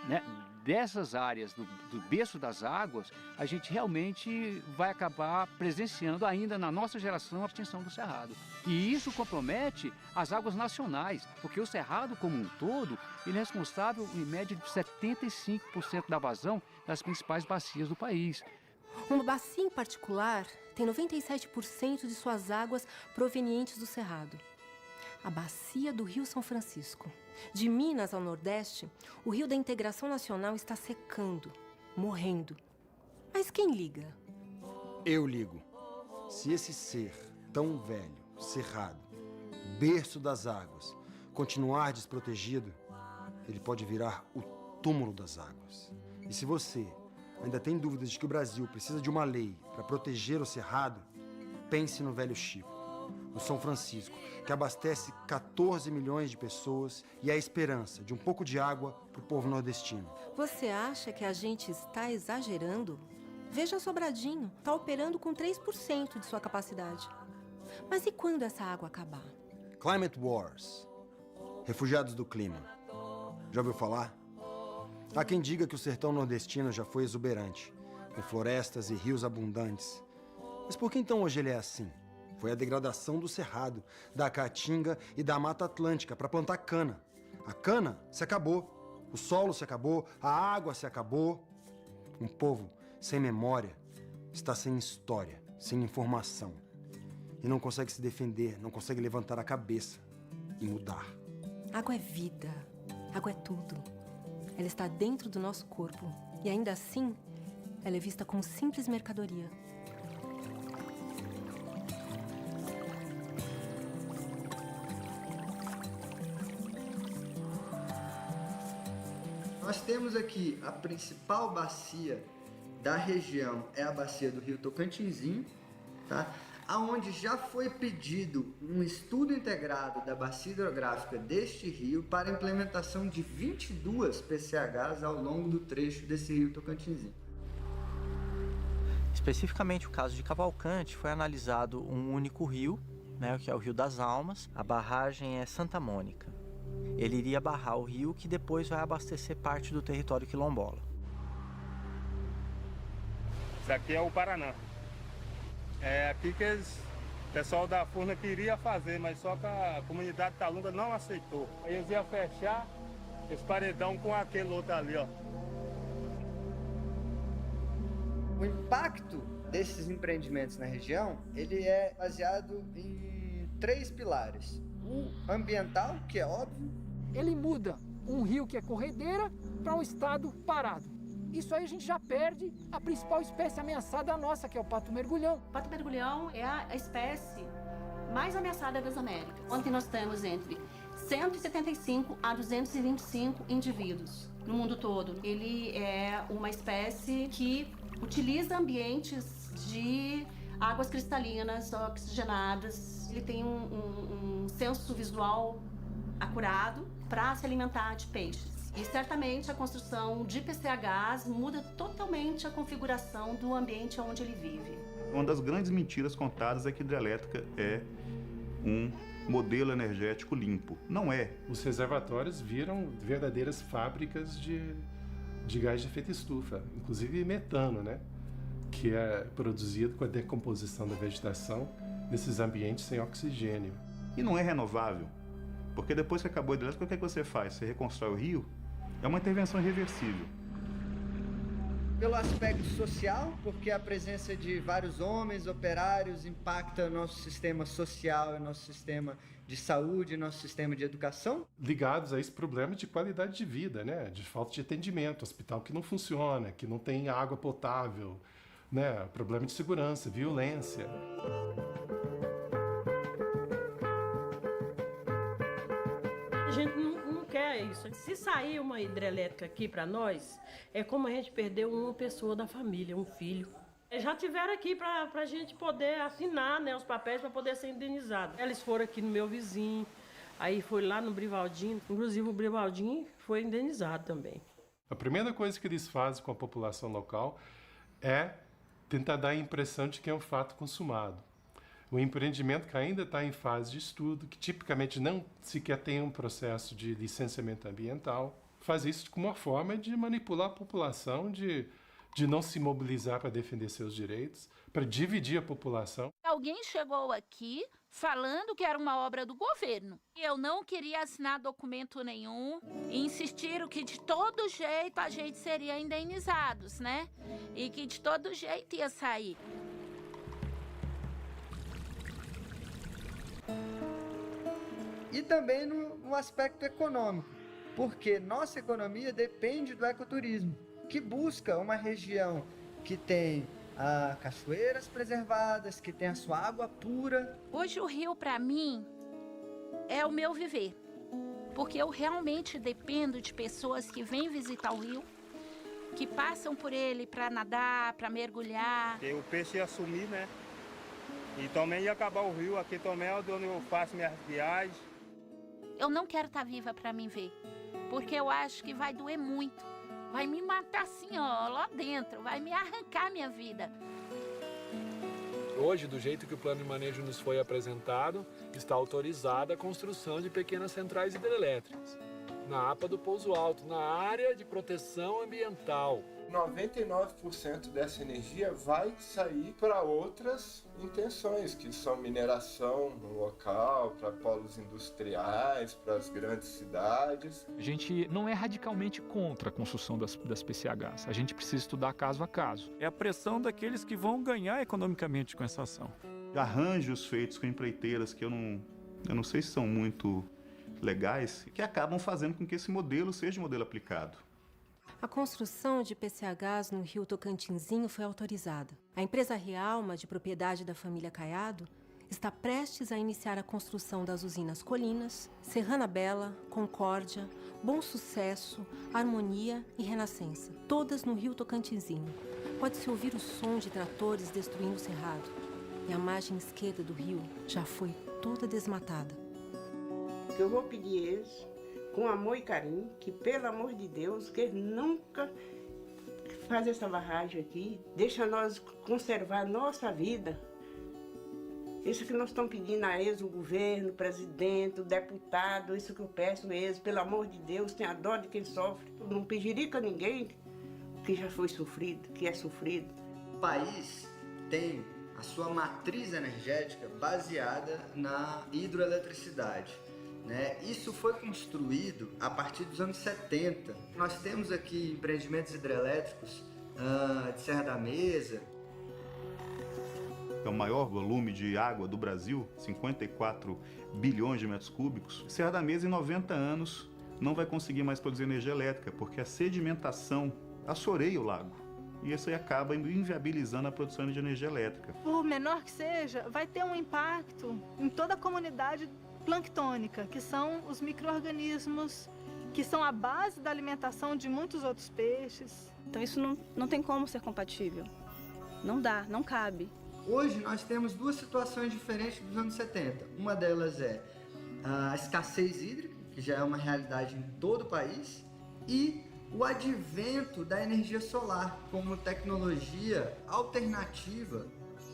né, dessas áreas, do berço das águas, a gente realmente vai acabar presenciando ainda na nossa geração a extinção do cerrado. E isso compromete as águas nacionais, porque o cerrado como um todo, ele é responsável em média de 75% da vazão das principais bacias do país. Uma bacia em particular tem 97% de suas águas provenientes do cerrado. A bacia do Rio São Francisco. De Minas ao Nordeste, o Rio da Integração Nacional está secando, morrendo. Mas quem liga? Eu ligo. Se esse ser tão velho, cerrado, berço das águas, continuar desprotegido, ele pode virar o túmulo das águas. E se você ainda tem dúvidas de que o Brasil precisa de uma lei para proteger o cerrado, pense no velho Chico, o São Francisco, que abastece 14 milhões de pessoas e é a esperança de um pouco de água para o povo nordestino. Você acha que a gente está exagerando? Veja Sobradinho, está operando com 3% de sua capacidade. Mas e quando essa água acabar? Climate Wars. Refugiados do clima. Já ouviu falar? Há quem diga que o sertão nordestino já foi exuberante, com florestas e rios abundantes. Mas por que então hoje ele é assim? Foi a degradação do cerrado, da caatinga e da mata atlântica para plantar cana. A cana se acabou, o solo se acabou, a água se acabou. Um povo sem memória está sem história, sem informação. E não consegue se defender, não consegue levantar a cabeça e mudar. Água é vida, água é tudo. Ela está dentro do nosso corpo e ainda assim, ela é vista como simples mercadoria. Nós temos aqui a principal bacia da região, é a bacia do Rio Tocantinzinho, tá? Aonde já foi pedido um estudo integrado da bacia hidrográfica deste rio para a implementação de 22 PCHs ao longo do trecho desse Rio Tocantinzinho. Especificamente o caso de Cavalcante, foi analisado um único rio, né, que é o Rio das Almas. A barragem é Santa Mônica. Ele iria barrar o rio, que depois vai abastecer parte do território quilombola. Isso aqui é o Paraná. É aqui que o pessoal da Furna queria fazer, mas só que a comunidade Calunga não aceitou. Aí eles iam fechar esse paredão com aquele outro ali, ó. O impacto desses empreendimentos na região, ele é baseado em 3 pilares. O ambiental, que é óbvio. Ele muda um rio que é corredeira para um estado parado. Isso aí a gente já perde a principal espécie ameaçada nossa, que é o pato-mergulhão. O pato-mergulhão é a espécie mais ameaçada das Américas. Ontem nós temos entre 175 a 225 indivíduos no mundo todo. Ele é uma espécie que utiliza ambientes de águas cristalinas, oxigenadas. Ele tem um senso visual acurado para se alimentar de peixes. E certamente a construção de PCHs muda totalmente a configuração do ambiente onde ele vive. Uma das grandes mentiras contadas é que hidrelétrica é um modelo energético limpo. Não é. Os reservatórios viram verdadeiras fábricas de gás de efeito estufa, inclusive metano, né? Que é produzido com a decomposição da vegetação nesses ambientes sem oxigênio. E não é renovável, porque depois que acabou a hidrelétrica, o que é que você faz? Você reconstrói o rio? É uma intervenção irreversível. Pelo aspecto social, porque a presença de vários homens operários impacta nosso sistema social, nosso sistema de saúde, nosso sistema de educação. Ligados a esse problema de qualidade de vida, né? De falta de atendimento, hospital que não funciona, que não tem água potável, né? Problema de segurança, violência. A gente não quer isso. Se sair uma hidrelétrica aqui para nós, é como a gente perdeu uma pessoa da família, um filho. Já tiveram aqui para a gente poder assinar, né, os papéis para poder ser indenizado. Eles foram aqui no meu vizinho, Aí foi lá no Brivaldinho, inclusive o Brivaldinho foi indenizado também. A primeira coisa que eles fazem com a população local é tentar dar a impressão de que é um fato consumado. O empreendimento que ainda está em fase de estudo, que tipicamente não sequer tem um processo de licenciamento ambiental, faz isso como uma forma de manipular a população, de não se mobilizar para defender seus direitos, para dividir a população. Alguém chegou aqui falando que era uma obra do governo. Eu não queria assinar documento nenhum e insistiram que de todo jeito a gente seria indenizados, né? E que de todo jeito ia sair. E também no aspecto econômico, porque nossa economia depende do ecoturismo, que busca uma região que tem cachoeiras preservadas, que tem a sua água pura. Hoje o rio, para mim, é o meu viver, porque eu realmente dependo de pessoas que vêm visitar o rio, que passam por ele para nadar, para mergulhar. E o peixe ia sumir, né? E também ia acabar o rio, aqui também é onde eu faço minhas viagens. Eu não quero estar viva para me ver, porque eu acho que vai doer muito. Vai me matar assim, ó, lá dentro, vai me arrancar minha vida. Hoje, do jeito que o plano de manejo nos foi apresentado, está autorizada a construção de pequenas centrais hidrelétricas na APA do Pouso Alto, na área de proteção ambiental. 99% dessa energia vai sair para outras intenções, que são mineração no local, para polos industriais, para as grandes cidades. A gente não é radicalmente contra a construção das PCHs, a gente precisa estudar caso a caso. É a pressão daqueles que vão ganhar economicamente com essa ação. Arranjos feitos com empreiteiras que eu não sei se são muito legais, que acabam fazendo com que esse modelo seja um modelo aplicado. A construção de PCHs no rio Tocantinzinho foi autorizada. A empresa Realma, de propriedade da família Caiado, está prestes a iniciar a construção das usinas Colinas, Serrana Bela, Concórdia, Bom Sucesso, Harmonia e Renascença, todas no rio Tocantinzinho. Pode-se ouvir o som de tratores destruindo o cerrado. E a margem esquerda do rio já foi toda desmatada. Eu vou pedir eles, com amor e carinho, que pelo amor de Deus, que eles nunca fazem essa barragem aqui, deixa nós conservar a nossa vida. Isso que nós estamos pedindo a eles, o governo, o presidente, o deputado, isso que eu peço a eles, pelo amor de Deus, tenha dó de quem sofre. Não pejirica ninguém que já foi sofrido, que é sofrido. O país tem a sua matriz energética baseada na hidroeletricidade. Isso foi construído a partir dos anos 70. Nós temos aqui empreendimentos hidrelétricos de Serra da Mesa. É o maior volume de água do Brasil, 54 bilhões de metros cúbicos. Serra da Mesa, em 90 anos, não vai conseguir mais produzir energia elétrica, porque a sedimentação assoreia o lago. E isso aí acaba inviabilizando a produção de energia elétrica. Por menor que seja, vai ter um impacto em toda a comunidade planctônica, que são os micro-organismos que são a base da alimentação de muitos outros peixes. Então isso não tem como ser compatível. Não dá, não cabe. Hoje nós temos duas situações diferentes dos anos 70. Uma delas é a escassez hídrica, que já é uma realidade em todo o país, e o advento da energia solar como tecnologia alternativa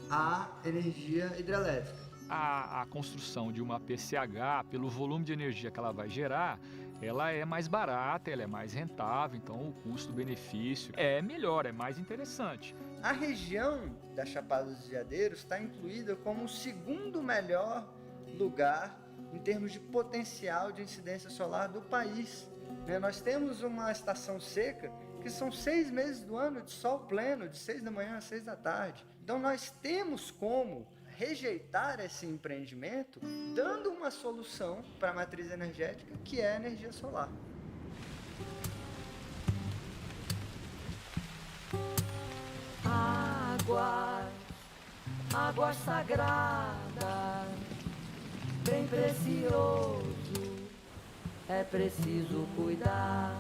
à energia hidrelétrica. A construção de uma PCH, pelo volume de energia que ela vai gerar, ela é mais barata, ela é mais rentável, então o custo-benefício é melhor, é mais interessante. A região da Chapada dos Veadeiros está incluída como o segundo melhor lugar em termos de potencial de incidência solar do país. Nós temos uma estação seca que são 6 meses do ano de sol pleno, de 6 da manhã às 6 da tarde. Então nós temos como rejeitar esse empreendimento dando uma solução para a matriz energética, que é a energia solar. Água sagrada, bem precioso, é preciso cuidar.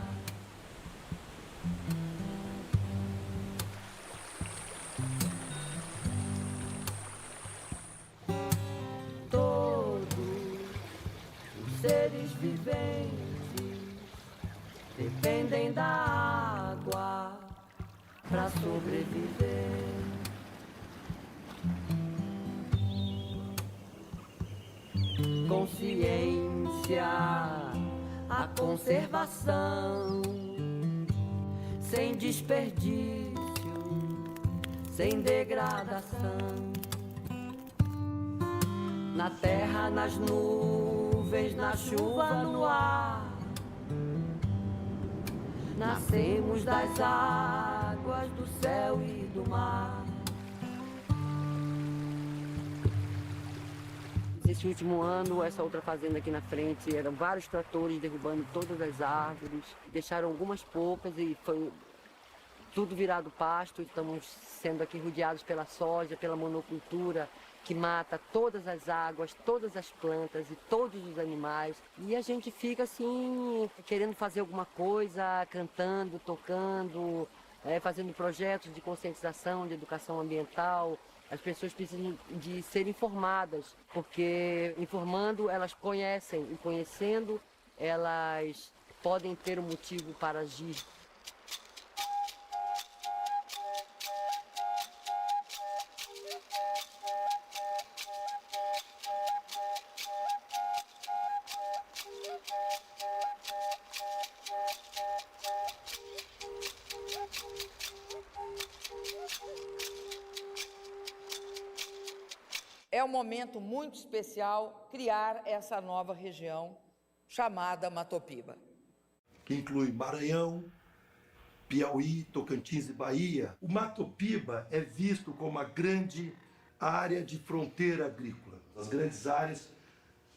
Todos os seres sobreviventes dependem da água para sobreviver. Consciência, a conservação, sem desperdício, sem degradação. Na terra, nas nuvens, na chuva, no ar. Nascemos das águas do céu e do mar. Esse último ano, essa outra fazenda aqui na frente, eram vários tratores derrubando todas as árvores. Deixaram algumas poucas e foi tudo virado pasto. Estamos sendo aqui rodeados pela soja, pela monocultura, que mata todas as águas, todas as plantas e todos os animais. E a gente fica assim, querendo fazer alguma coisa, cantando, tocando, fazendo projetos de conscientização, de educação ambiental. As pessoas precisam de ser informadas, porque informando elas conhecem e conhecendo elas podem ter um motivo para agir. É um momento muito especial criar essa nova região chamada Matopiba. Que inclui Maranhão, Piauí, Tocantins e Bahia. O Matopiba é visto como uma grande área de fronteira agrícola. As grandes áreas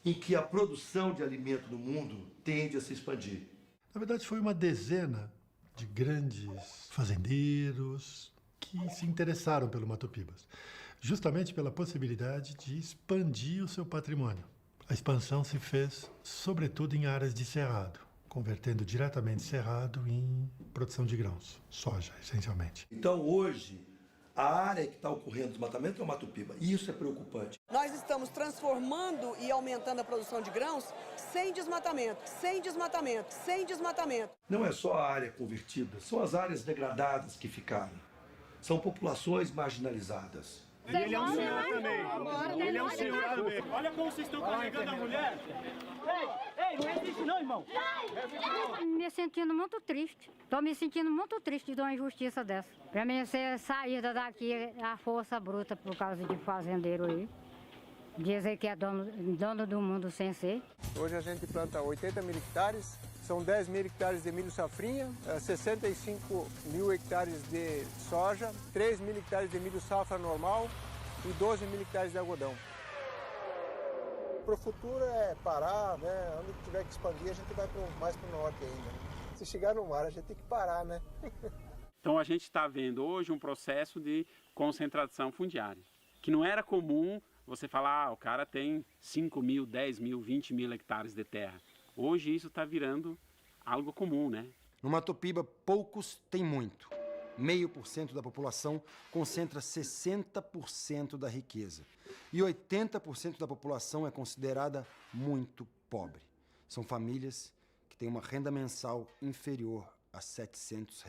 em que a produção de alimento no mundo tende a se expandir. Na verdade, foi uma dezena de grandes fazendeiros que se interessaram pelo Matopibas, justamente pela possibilidade de expandir o seu patrimônio. A expansão se fez, sobretudo, em áreas de cerrado, convertendo diretamente cerrado em produção de grãos, soja, essencialmente. Então, hoje, a área que está ocorrendo desmatamento é o Matopiba, e isso é preocupante. Nós estamos transformando e aumentando a produção de grãos sem desmatamento, sem desmatamento, sem desmatamento. Não é só a área convertida, são as áreas degradadas que ficaram. São populações marginalizadas. Ele é um senhor também. Ele é um senhor também. Olha como vocês estão carregando a mulher. Ei, não existe não, irmão. Me sentindo muito triste. Estou me sentindo muito triste de uma injustiça dessa. Para mim ser saída daqui a força bruta por causa de fazendeiro aí. Dizer que é dono do mundo sem ser. Hoje a gente planta 80 mil hectares. São 10 mil hectares de milho safrinha, 65 mil hectares de soja, 3 mil hectares de milho safra normal e 12 mil hectares de algodão. Para o futuro é parar, né? Onde tiver que expandir, a gente vai mais para o norte ainda. Se chegar no mar, a gente tem que parar, né? Então a gente está vendo hoje um processo de concentração fundiária, que não era comum você falar, o cara tem 5 mil, 10 mil, 20 mil hectares de terra. Hoje isso está virando algo comum, né? No Matopiba, poucos têm muito. 0,5% da população concentra 60% da riqueza. E 80% da população é considerada muito pobre. São famílias que têm uma renda mensal inferior a R$ 700.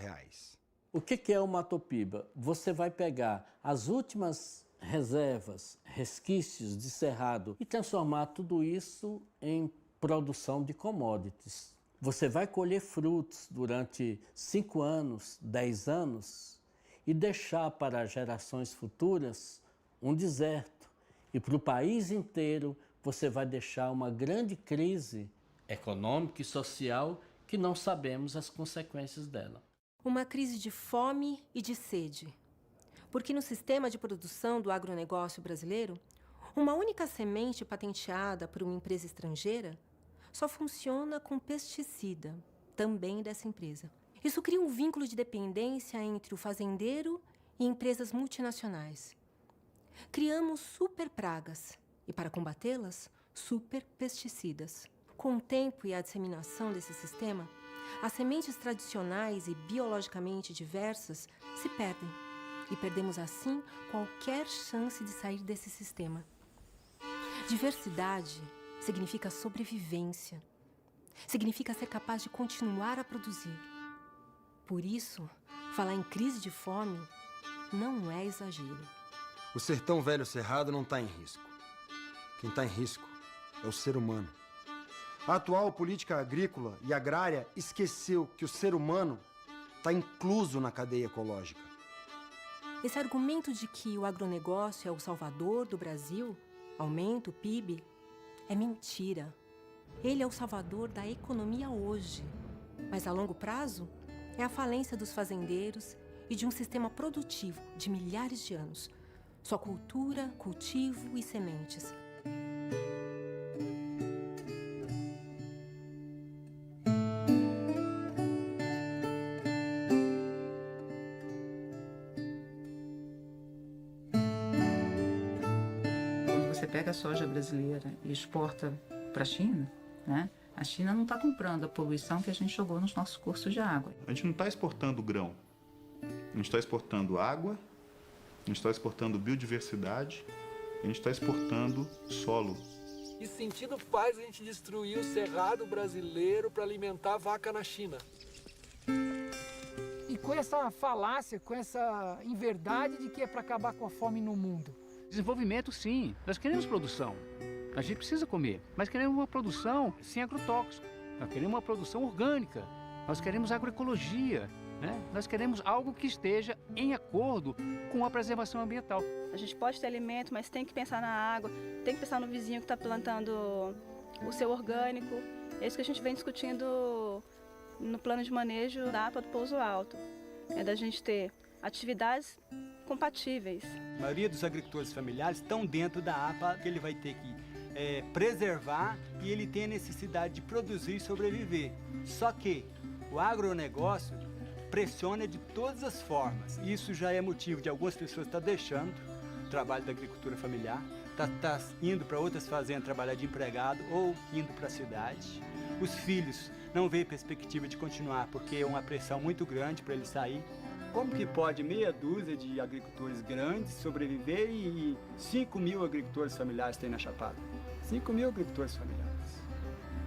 O que é o Matopiba? Você vai pegar as últimas reservas, resquícios de cerrado e transformar tudo isso em produção de commodities. Você vai colher frutos durante 5 anos, 10 anos e deixar para gerações futuras um deserto. E para o país inteiro você vai deixar uma grande crise econômica e social que não sabemos as consequências dela. Uma crise de fome e de sede. Porque no sistema de produção do agronegócio brasileiro, uma única semente patenteada por uma empresa estrangeira só funciona com pesticida, também dessa empresa. Isso cria um vínculo de dependência entre o fazendeiro e empresas multinacionais. Criamos super pragas e, para combatê-las, super pesticidas. Com o tempo e a disseminação desse sistema, as sementes tradicionais e biologicamente diversas se perdem. E perdemos, assim, qualquer chance de sair desse sistema. Diversidade significa sobrevivência. significa ser capaz de continuar a produzir. Por isso, falar em crise de fome não é exagero. O sertão velho cerrado não está em risco. Quem está em risco é o ser humano. A atual política agrícola e agrária esqueceu que o ser humano está incluso na cadeia ecológica. Esse argumento de que o agronegócio é o salvador do Brasil, aumenta o PIB, é mentira. Ele é o salvador da economia hoje, mas a longo prazo é a falência dos fazendeiros e de um sistema produtivo de milhares de anos. Só cultura, cultivo e sementes. Você pega a soja brasileira e exporta para a China, né? A China não está comprando a poluição que a gente jogou nos nossos cursos de água. A gente não está exportando grão, a gente está exportando água, a gente está exportando biodiversidade, a gente está exportando solo. Que sentido faz a gente destruir o cerrado brasileiro para alimentar a vaca na China? E com essa falácia, com essa inverdade de que é para acabar com a fome no mundo. Desenvolvimento, sim. Nós queremos produção. A gente precisa comer, mas queremos uma produção sem agrotóxico. Nós queremos uma produção orgânica. Nós queremos agroecologia, né? Nós queremos algo que esteja em acordo com a preservação ambiental. A gente pode ter alimento, mas tem que pensar na água, tem que pensar no vizinho que está plantando o seu orgânico. É isso que a gente vem discutindo no plano de manejo da APA do Pouso Alto. É da gente ter atividades compatíveis. A maioria dos agricultores familiares estão dentro da APA, que ele vai ter que preservar e ele tem a necessidade de produzir e sobreviver. Só que o agronegócio pressiona de todas as formas. Isso já é motivo de algumas pessoas estar deixando o trabalho da agricultura familiar, tá indo para outras fazendas trabalhar de empregado ou indo para a cidade. Os filhos não veem perspectiva de continuar porque é uma pressão muito grande para eles sair. Como que pode meia dúzia de agricultores grandes sobreviver e 5.000 agricultores familiares tem na Chapada? 5.000 agricultores familiares.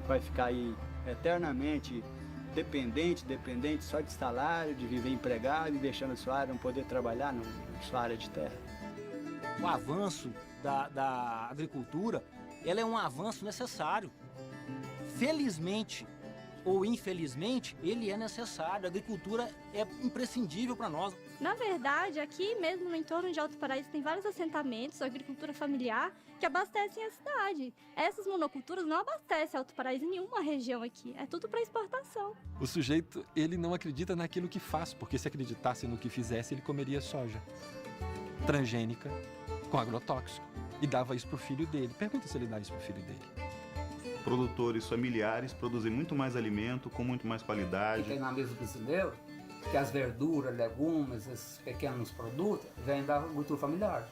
Vai ficar aí eternamente dependente só de salário, de viver empregado e deixando a sua área não poder trabalhar na sua área de terra. O avanço da agricultura, ela é um avanço necessário. Felizmente ou infelizmente, ele é necessário. A agricultura é imprescindível para nós. Na verdade, aqui mesmo no entorno de Alto Paraíso tem vários assentamentos, agricultura familiar, que abastecem a cidade. Essas monoculturas não abastecem Alto Paraíso em nenhuma região aqui. É tudo para exportação. O sujeito, ele não acredita naquilo que faz, porque se acreditasse no que fizesse, ele comeria soja transgênica com agrotóxico e dava isso pro filho dele. Pergunta se ele dá isso pro filho dele. Produtores familiares produzem muito mais alimento, com muito mais qualidade. Tem na mesa brasileira que as verduras, legumes, esses pequenos produtos, vêm da agricultura familiar.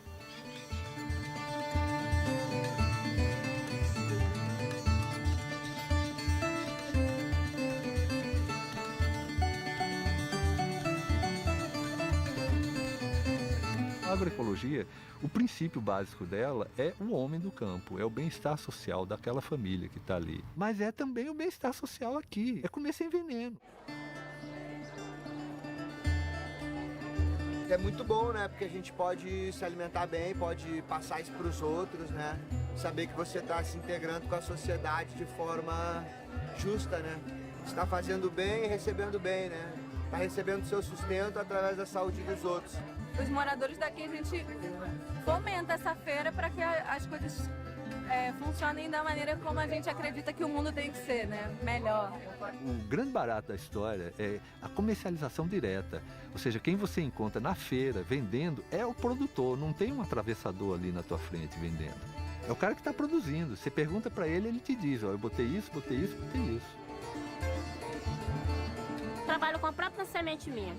A agroecologia, o princípio básico dela é o homem do campo, é o bem-estar social daquela família que está ali. Mas é também o bem-estar social aqui, é comer sem veneno. É muito bom, né? Porque a gente pode se alimentar bem, pode passar isso para os outros, né? Saber que você está se integrando com a sociedade de forma justa, né? Está fazendo bem e recebendo bem, né? Está recebendo seu sustento através da saúde dos outros. Os moradores daqui, a gente fomenta essa feira para que as coisas funcionem da maneira como a gente acredita que o mundo tem que ser, né? Melhor. O grande barato da história é a comercialização direta. Ou seja, quem você encontra na feira vendendo é o produtor, não tem um atravessador ali na tua frente vendendo. É o cara que está produzindo. Você pergunta para ele, ele te diz, ó, eu botei isso, botei isso, botei isso. Trabalho com a própria semente minha.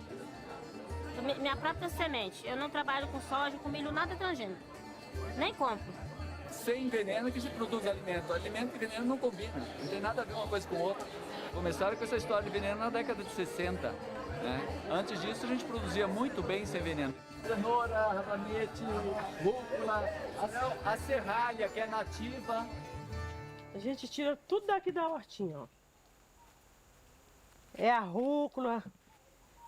Minha própria semente. Eu não trabalho com soja, com milho, nada transgênico. Nem compro. Sem veneno que se produz alimento. Alimento e veneno não combinam. Não tem nada a ver uma coisa com outra. Começaram com essa história de veneno na década de 60. Né? Antes disso, a gente produzia muito bem sem veneno. Cenoura, rabanete, rúcula, a serralha, que é nativa. A gente tira tudo daqui da hortinha, ó. É a rúcula,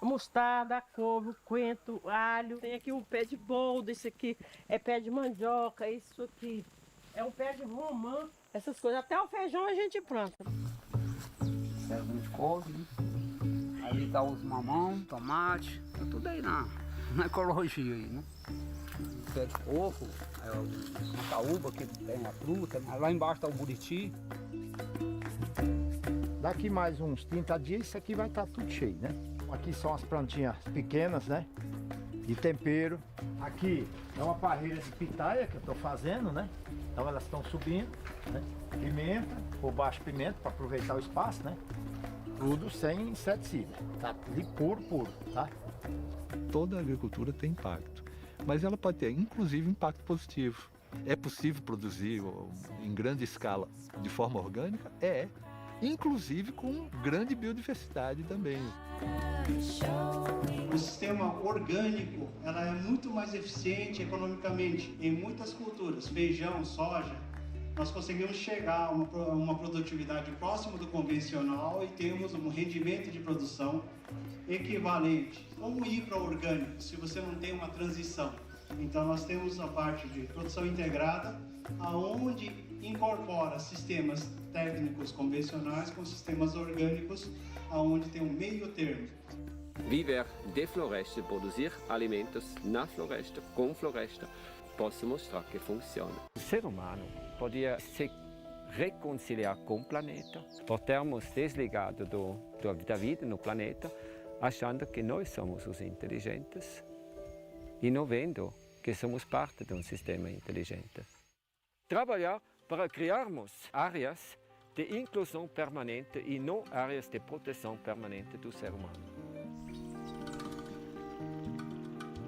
mostarda, couve, coentro, alho. Tem aqui um pé de boldo, isso aqui é pé de mandioca, isso aqui é um pé de romã. Essas coisas, até o feijão a gente planta. Serve de couve, né? Aí tá os mamão, tomate, tá tudo aí na ecologia aí, né? Pé de coco, a caúba que tem a fruta, né? Lá embaixo tá o buriti. Daqui mais uns 30 dias isso aqui vai estar tudo cheio, né? Aqui são as plantinhas pequenas, né? De tempero. Aqui é uma parreira de pitaia que eu estou fazendo, né? Então elas estão subindo, né? Pimenta, por baixo pimenta, para aproveitar o espaço, né? Tudo sem inseticida, tá? De puro, tá? Toda a agricultura tem impacto, mas ela pode ter, inclusive, impacto positivo. É possível produzir em grande escala de forma orgânica? É. Inclusive com grande biodiversidade também. O sistema orgânico ela é muito mais eficiente economicamente. Em muitas culturas, feijão, soja, nós conseguimos chegar a uma produtividade próxima do convencional e temos um rendimento de produção equivalente. Como ir para o orgânico se você não tem uma transição? Então nós temos a parte de produção integrada, aonde incorpora sistemas técnicos convencionais com sistemas orgânicos, aonde tem um meio termo. Viver de floresta e produzir alimentos na floresta, com floresta, posso mostrar que funciona. O ser humano podia se reconciliar com o planeta, por termos desligado da vida no planeta, achando que nós somos os inteligentes e não vendo que somos parte de um sistema inteligente. Trabalhar para criarmos áreas de inclusão permanente e não áreas de proteção permanente do ser humano.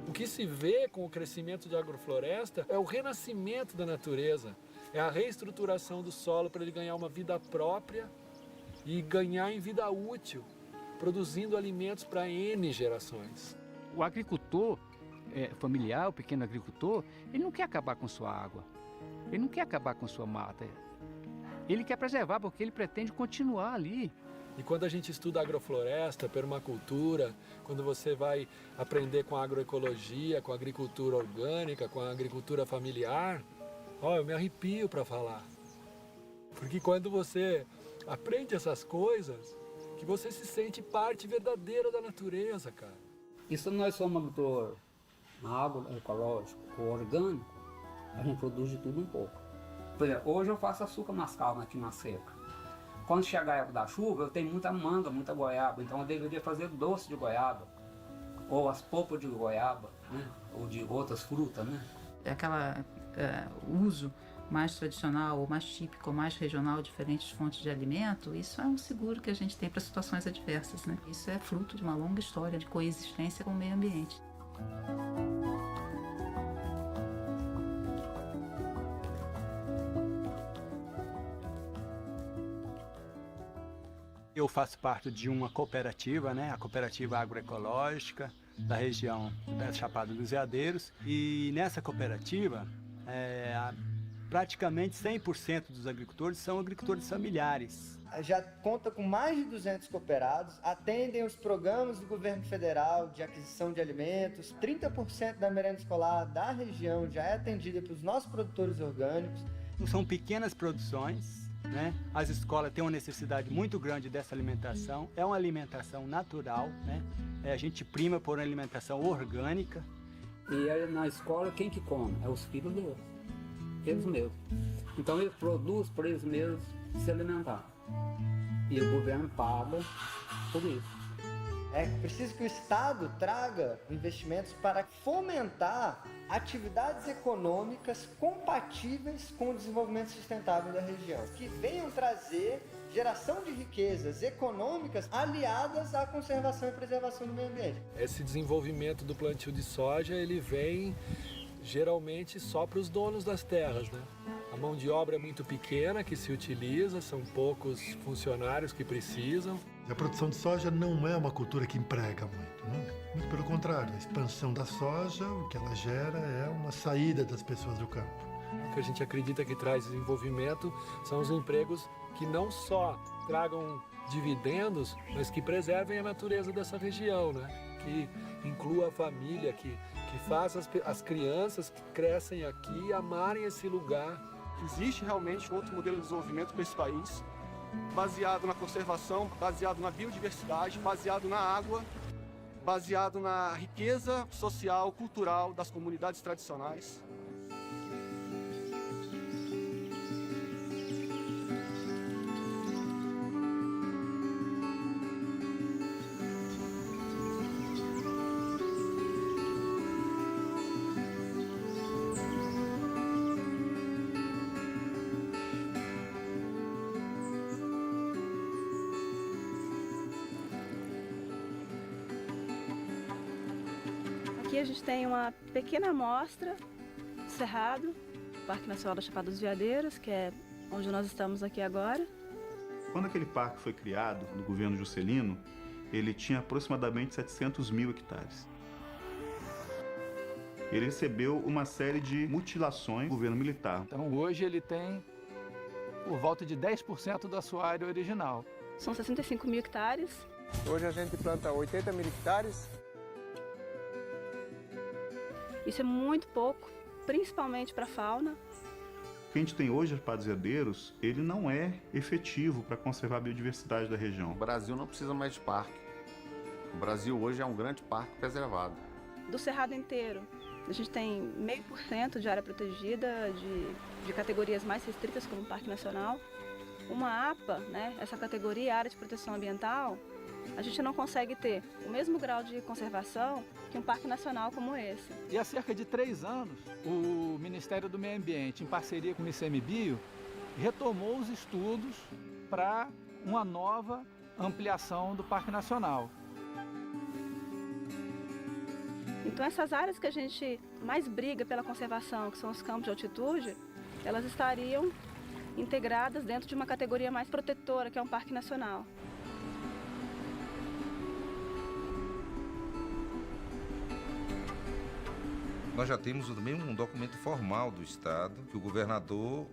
O que se vê com o crescimento de agrofloresta é o renascimento da natureza, é a reestruturação do solo para ele ganhar uma vida própria e ganhar em vida útil, produzindo alimentos para N gerações. O agricultor familiar, o pequeno agricultor, ele não quer acabar com sua água, ele não quer acabar com sua mata, ele quer preservar porque ele pretende continuar ali. E quando a gente estuda agrofloresta, permacultura, quando você vai aprender com a agroecologia, com a agricultura orgânica, com a agricultura familiar, eu me arrepio para falar. Porque quando você aprende essas coisas, que você se sente parte verdadeira da natureza, cara. E se nós somos agricultor agroecológico ou orgânico, a gente produz de tudo um pouco. Por exemplo, hoje eu faço açúcar mascavo aqui na seca. Quando chegar a época da chuva, eu tenho muita manga, muita goiaba, então eu deveria fazer doce de goiaba, ou as polpas de goiaba, né? Ou de outras frutas, né? Uso mais tradicional, ou mais típico, ou mais regional, diferentes fontes de alimento, isso é um seguro que a gente tem para situações adversas, né? Isso é fruto de uma longa história de coexistência com o meio ambiente. Eu faço parte de uma cooperativa, né? A Cooperativa Agroecológica da região da Chapada dos Veadeiros. E nessa cooperativa, praticamente 100% dos agricultores são agricultores familiares. Já conta com mais de 200 cooperados, atendem os programas do governo federal de aquisição de alimentos. 30% da merenda escolar da região já é atendida pelos nossos produtores orgânicos. São pequenas produções, né? As escolas têm uma necessidade muito grande dessa alimentação. É uma alimentação natural, né? A gente prima por uma alimentação orgânica. E na escola quem que come? É os filhos deles, eles mesmos. Então eles produzem para eles mesmos se alimentar. E o governo paga por isso. É preciso que o Estado traga investimentos para fomentar atividades econômicas compatíveis com o desenvolvimento sustentável da região, que venham trazer geração de riquezas econômicas aliadas à conservação e preservação do meio ambiente. Esse desenvolvimento do plantio de soja, ele vem geralmente só para os donos das terras, né? A mão de obra é muito pequena que se utiliza, são poucos funcionários que precisam. A produção de soja não é uma cultura que emprega muito, né? Muito pelo contrário, a expansão da soja, o que ela gera é uma saída das pessoas do campo. O que a gente acredita que traz desenvolvimento são os empregos que não só tragam dividendos, mas que preservem a natureza dessa região, né? Que inclua a família, que faça as crianças que crescem aqui amarem esse lugar. Existe realmente outro modelo de desenvolvimento para esse país, baseado na conservação, baseado na biodiversidade, baseado na água, baseado na riqueza social, cultural das comunidades tradicionais. Aqui a gente tem uma pequena amostra do Cerrado, Parque Nacional da Chapada dos Veadeiros, que é onde nós estamos aqui agora. Quando aquele parque foi criado, no governo Juscelino, ele tinha aproximadamente 700 mil hectares. Ele recebeu uma série de mutilações do governo militar. Então hoje ele tem por volta de 10% da sua área original. São 65 mil hectares. Hoje a gente planta 80 mil hectares. Isso é muito pouco, principalmente para a fauna. O que a gente tem hoje, Chapada dos Veadeiros, ele não é efetivo para conservar a biodiversidade da região. O Brasil não precisa mais de parque. O Brasil hoje é um grande parque preservado. Do Cerrado inteiro, a gente tem 0,5% de área protegida, de categorias mais restritas, como o Parque Nacional. Uma APA, né, essa categoria, Área de Proteção Ambiental, a gente não consegue ter o mesmo grau de conservação que um parque nacional como esse. E há cerca de 3 anos, o Ministério do Meio Ambiente, em parceria com o ICMBio, retomou os estudos para uma nova ampliação do Parque Nacional. Então essas áreas que a gente mais briga pela conservação, que são os campos de altitude, elas estariam integradas dentro de uma categoria mais protetora, que é um parque nacional. Nós já temos também um documento formal do Estado, que o governador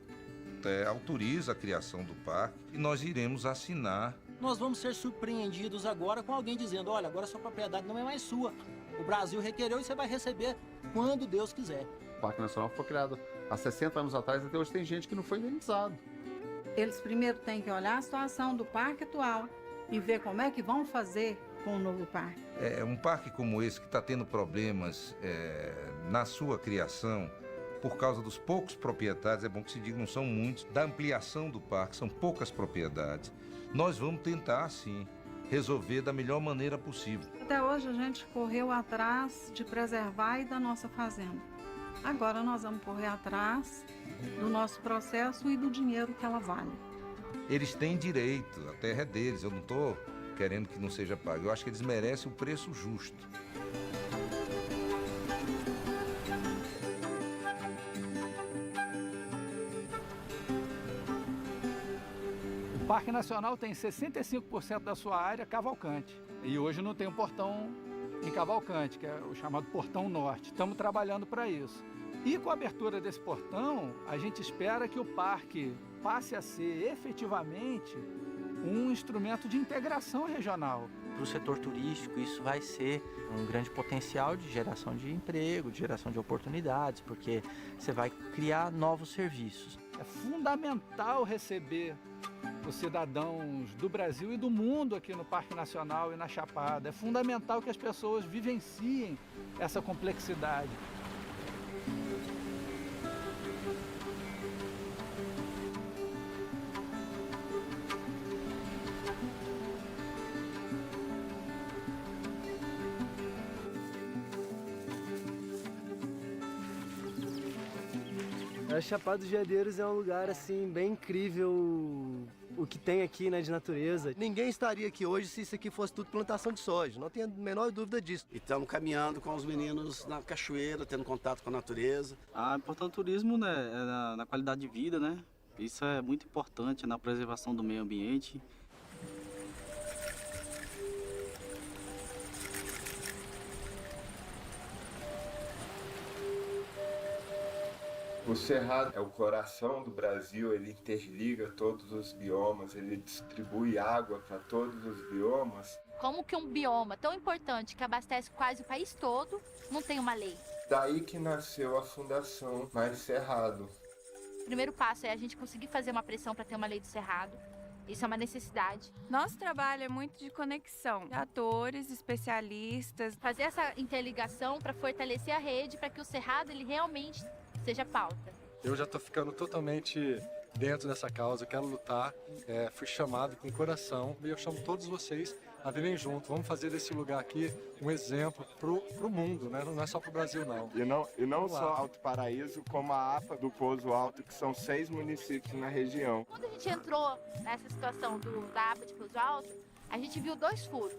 autoriza a criação do parque, e nós iremos assinar. Nós vamos ser surpreendidos agora com alguém dizendo, olha, agora sua propriedade não é mais sua. O Brasil requereu e você vai receber quando Deus quiser. O Parque Nacional foi criado há 60 anos atrás, até hoje tem gente que não foi indenizado. Eles primeiro têm que olhar a situação do parque atual e ver como é que vão fazer com o novo parque. Um parque como esse, que está tendo problemas na sua criação, por causa dos poucos proprietários, é bom que se diga, não são muitos, da ampliação do parque, são poucas propriedades. Nós vamos tentar, sim, resolver da melhor maneira possível. Até hoje a gente correu atrás de preservar e da nossa fazenda. Agora nós vamos correr atrás do nosso processo e do dinheiro que ela vale. Eles têm direito, a terra é deles, eu não estou querendo que não seja pago. Eu acho que eles merecem o preço justo. O Parque Nacional tem 65% da sua área Cavalcante. E hoje não tem um portão em Cavalcante, que é o chamado Portão Norte. Estamos trabalhando para isso. E com a abertura desse portão, a gente espera que o parque passe a ser efetivamente um instrumento de integração regional. Para o setor turístico, isso vai ser um grande potencial de geração de emprego, de geração de oportunidades, porque você vai criar novos serviços. É fundamental receber os cidadãos do Brasil e do mundo aqui no Parque Nacional e na Chapada. É fundamental que as pessoas vivenciem essa complexidade. A Chapada dos Veadeiros é um lugar assim bem incrível, o que tem aqui, né, de natureza. Ninguém estaria aqui hoje se isso aqui fosse tudo plantação de soja, não tenho a menor dúvida disso. E estamos caminhando com os meninos na cachoeira, tendo contato com a natureza. A importância do turismo, né, é na qualidade de vida, né? Isso é muito importante na preservação do meio ambiente. O Cerrado é o coração do Brasil, ele interliga todos os biomas, ele distribui água para todos os biomas. Como que um bioma tão importante que abastece quase o país todo não tem uma lei? Daí que nasceu a Fundação Mais Cerrado. O primeiro passo é a gente conseguir fazer uma pressão para ter uma lei do Cerrado. Isso é uma necessidade. Nosso trabalho é muito de conexão, atores, especialistas. Fazer essa interligação para fortalecer a rede, para que o Cerrado ele realmente seja pauta. Eu já estou ficando totalmente dentro dessa causa, quero lutar, fui chamado com o coração e eu chamo todos vocês a virem junto. Vamos fazer desse lugar aqui um exemplo pro mundo, né? Não é só pro Brasil, não. E não só Alto Paraíso, como a APA do Pouso Alto, que são 6 municípios na região. Quando a gente entrou nessa situação da APA de Pouso Alto, a gente viu 2 furos.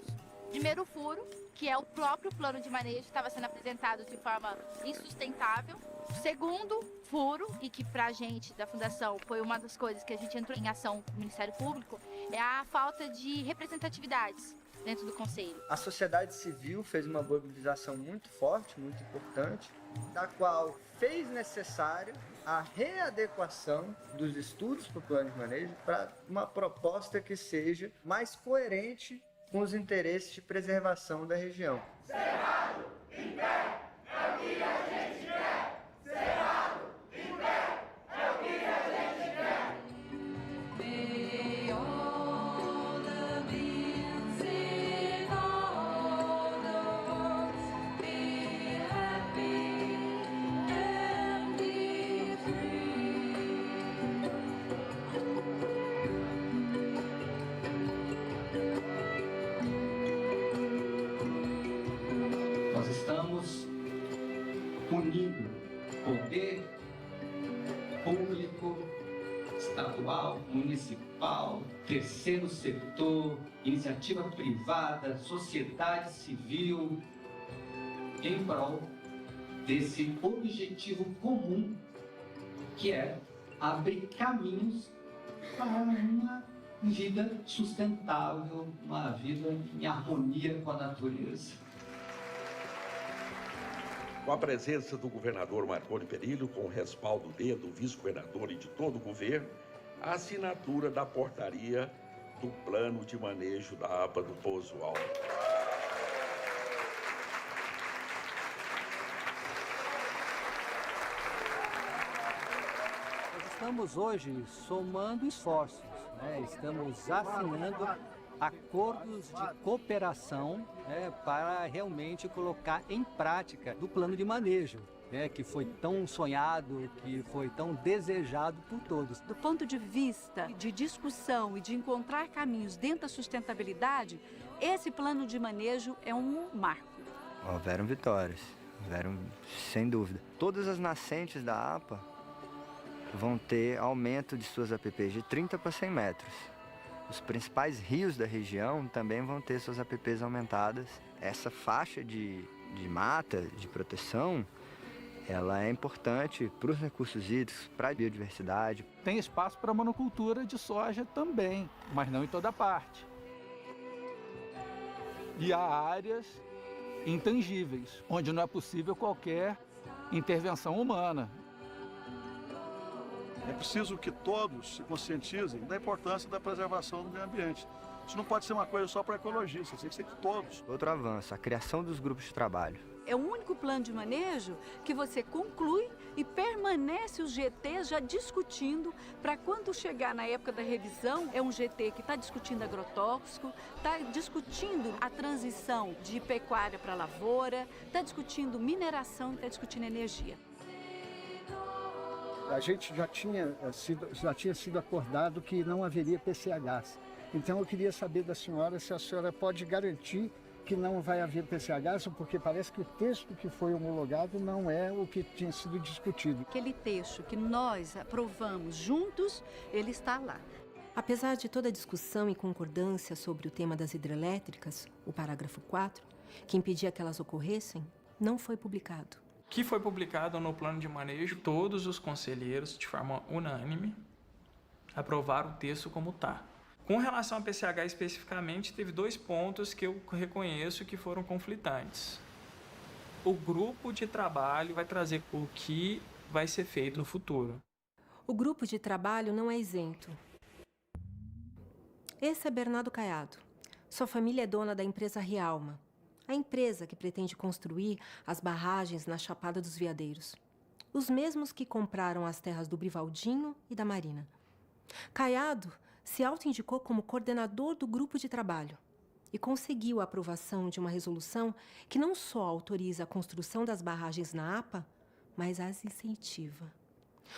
Primeiro furo, que é o próprio plano de manejo que estava sendo apresentado de forma insustentável. O segundo furo, e que pra gente da Fundação foi uma das coisas que a gente entrou em ação com o Ministério Público, é a falta de representatividades dentro do Conselho. A sociedade civil fez uma mobilização muito forte, muito importante, da qual fez necessário a readequação dos estudos para o plano de manejo para uma proposta que seja mais coerente com os interesses de preservação da região. Cerrado em pé, é o que a gente quer! Cerrado em pé, é o que a gente quer! May all the beings in all the worlds be happy and be free. Nós estamos unindo poder público, estadual, municipal, terceiro setor, iniciativa privada, sociedade civil, em prol desse objetivo comum, que é abrir caminhos para uma vida sustentável, uma vida em harmonia com a natureza. Com a presença do governador Marconi Perillo, com o respaldo dele, do vice-governador e de todo o governo, a assinatura da portaria do plano de manejo da APA do Pouso Alto. Nós estamos hoje somando esforços, né? Estamos assinando acordos de cooperação, né, para realmente colocar em prática do plano de manejo, né, que foi tão sonhado, que foi tão desejado por todos. Do ponto de vista de discussão e de encontrar caminhos dentro da sustentabilidade, esse plano de manejo é um marco. Houveram vitórias, houveram sem dúvida. Todas as nascentes da APA vão ter aumento de suas APPs de 30 para 100 metros. Os principais rios da região também vão ter suas APPs aumentadas. Essa faixa de mata, de proteção, ela é importante para os recursos hídricos, para a biodiversidade. Tem espaço para monocultura de soja também, mas não em toda parte. E há áreas intangíveis, onde não é possível qualquer intervenção humana. É preciso que todos se conscientizem da importância da preservação do meio ambiente. Isso não pode ser uma coisa só para ecologistas, tem que ser de todos. Outro avanço, a criação dos grupos de trabalho. É o único plano de manejo que você conclui e permanece os GTs já discutindo para quando chegar na época da revisão, é um GT que está discutindo agrotóxico, está discutindo a transição de pecuária para lavoura, está discutindo mineração e está discutindo energia. A gente já tinha sido acordado que não haveria PCHs. Então eu queria saber da senhora se a senhora pode garantir que não vai haver PCHs, porque parece que o texto que foi homologado não é o que tinha sido discutido. Aquele texto que nós aprovamos juntos, ele está lá. Apesar de toda a discussão e concordância sobre o tema das hidrelétricas, o parágrafo 4, que impedia que elas ocorressem, não foi publicado. Que foi publicado no plano de manejo, todos os conselheiros, de forma unânime, aprovaram o texto como está. Com relação ao PCH especificamente, teve 2 pontos que eu reconheço que foram conflitantes. O grupo de trabalho vai trazer o que vai ser feito no futuro. O grupo de trabalho não é isento. Esse é Bernardo Caiado. Sua família é dona da empresa Rialma, a empresa que pretende construir as barragens na Chapada dos Veadeiros. Os mesmos que compraram as terras do Brivaldinho e da Marina. Caiado se auto-indicou como coordenador do grupo de trabalho e conseguiu a aprovação de uma resolução que não só autoriza a construção das barragens na APA, mas as incentiva.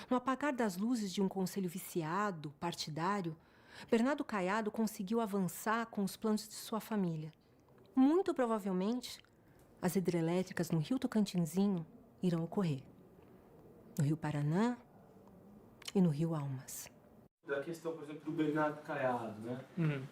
No apagar das luzes de um conselho viciado, partidário, Bernardo Caiado conseguiu avançar com os planos de sua família. Muito provavelmente, as hidrelétricas no Rio Tocantinzinho irão ocorrer. No Rio Paraná e no Rio Almas. Da questão, por exemplo, do Bernardo Caiado, né?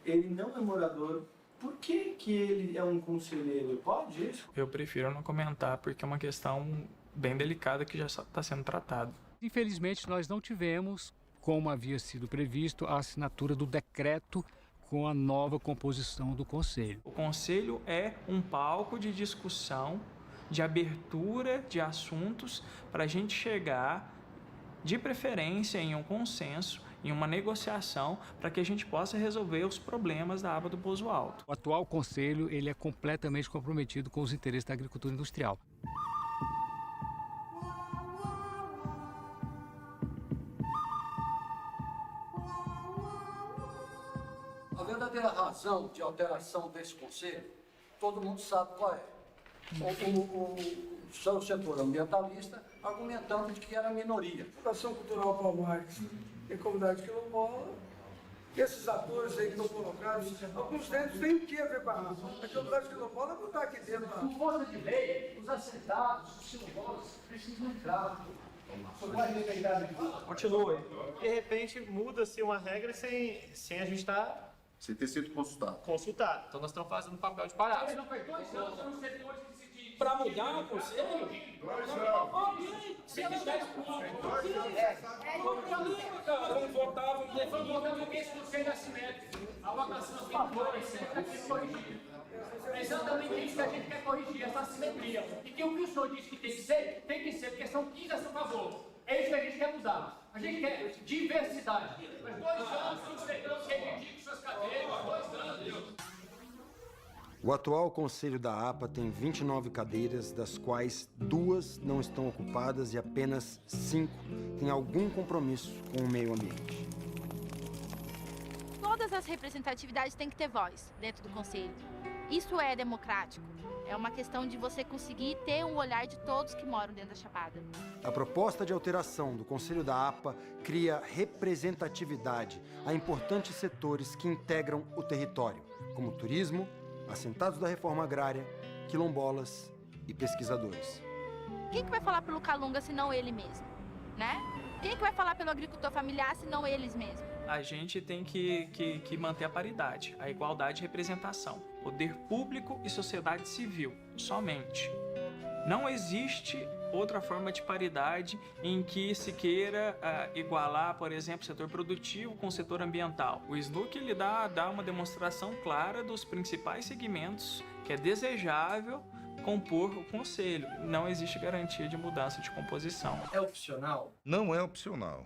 Ele não é morador. Por que ele é um conselheiro? Pode isso? Eu prefiro não comentar porque é uma questão bem delicada que já está sendo tratada. Infelizmente, nós não tivemos, como havia sido previsto, a assinatura do decreto com a nova composição do Conselho. O Conselho é um palco de discussão, de abertura de assuntos para a gente chegar, de preferência, em um consenso, em uma negociação, para que a gente possa resolver os problemas da APA do Poço Alto. O atual Conselho ele é completamente comprometido com os interesses da agricultura industrial. A verdadeira razão de alteração desse conselho, todo mundo sabe qual é. O setor ambientalista argumentando de que era minoria. Fundação Cultural Paulo Marques e Comunidade Quilombola, esses atores aí que estão colocados, alguns deles têm o que a ver com a razão. A Comunidade Quilombola não está aqui dentro. Por força de lei, os assentados, os quilombolas, precisam entrar. Continue. De repente, muda-se uma regra sem a gente estar... Sem ter sido consultado. Consultado. Então nós estamos fazendo um papel de parado. Mas não faz 2 anos nos setores que se diz. Para mudar o conselho? 2 anos. Não votavam e votando o esse conselho assimétrico. A votação assimétrica sempre está sendo corrigida. É exatamente isso que a gente quer corrigir, essa assimetria. E que o que o senhor disse que tem que ser, porque são 15 a seu favor. É isso que a gente quer mudar. A gente quer diversidade. Mas 2 anos sustentando que reivindique suas cadeiras, 2 anos. O atual Conselho da APA tem 29 cadeiras, das quais 2 não estão ocupadas e apenas 5 têm algum compromisso com o meio ambiente. Todas as representatividades têm que ter voz dentro do Conselho. Isso é democrático. É uma questão de você conseguir ter um olhar de todos que moram dentro da Chapada. A proposta de alteração do Conselho da APA cria representatividade a importantes setores que integram o território, como turismo, assentados da reforma agrária, quilombolas e pesquisadores. Quem que vai falar pelo Calunga se não ele mesmo, né? Quem que vai falar pelo agricultor familiar se não eles mesmos? A gente tem que manter a paridade, a igualdade de representação. Poder público e sociedade civil, somente. Não existe outra forma de paridade em que se queira igualar, por exemplo, o setor produtivo com o setor ambiental. O SNUC ele dá uma demonstração clara dos principais segmentos que é desejável compor o conselho. Não existe garantia de mudança de composição. É opcional? Não é opcional.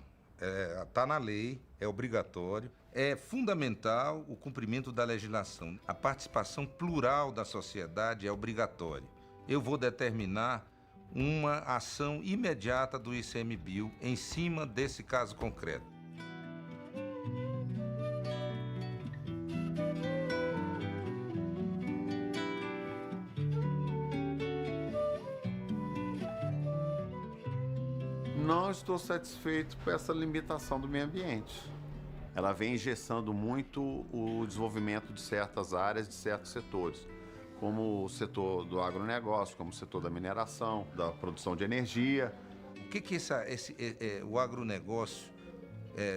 Está na lei, é obrigatório. É fundamental o cumprimento da legislação. A participação plural da sociedade é obrigatória. Eu vou determinar uma ação imediata do ICMBio em cima desse caso concreto. Não estou satisfeito com essa limitação do meio ambiente. Ela vem engessando muito o desenvolvimento de certas áreas, de certos setores, como o setor do agronegócio, como o setor da mineração, da produção de energia. O que o agronegócio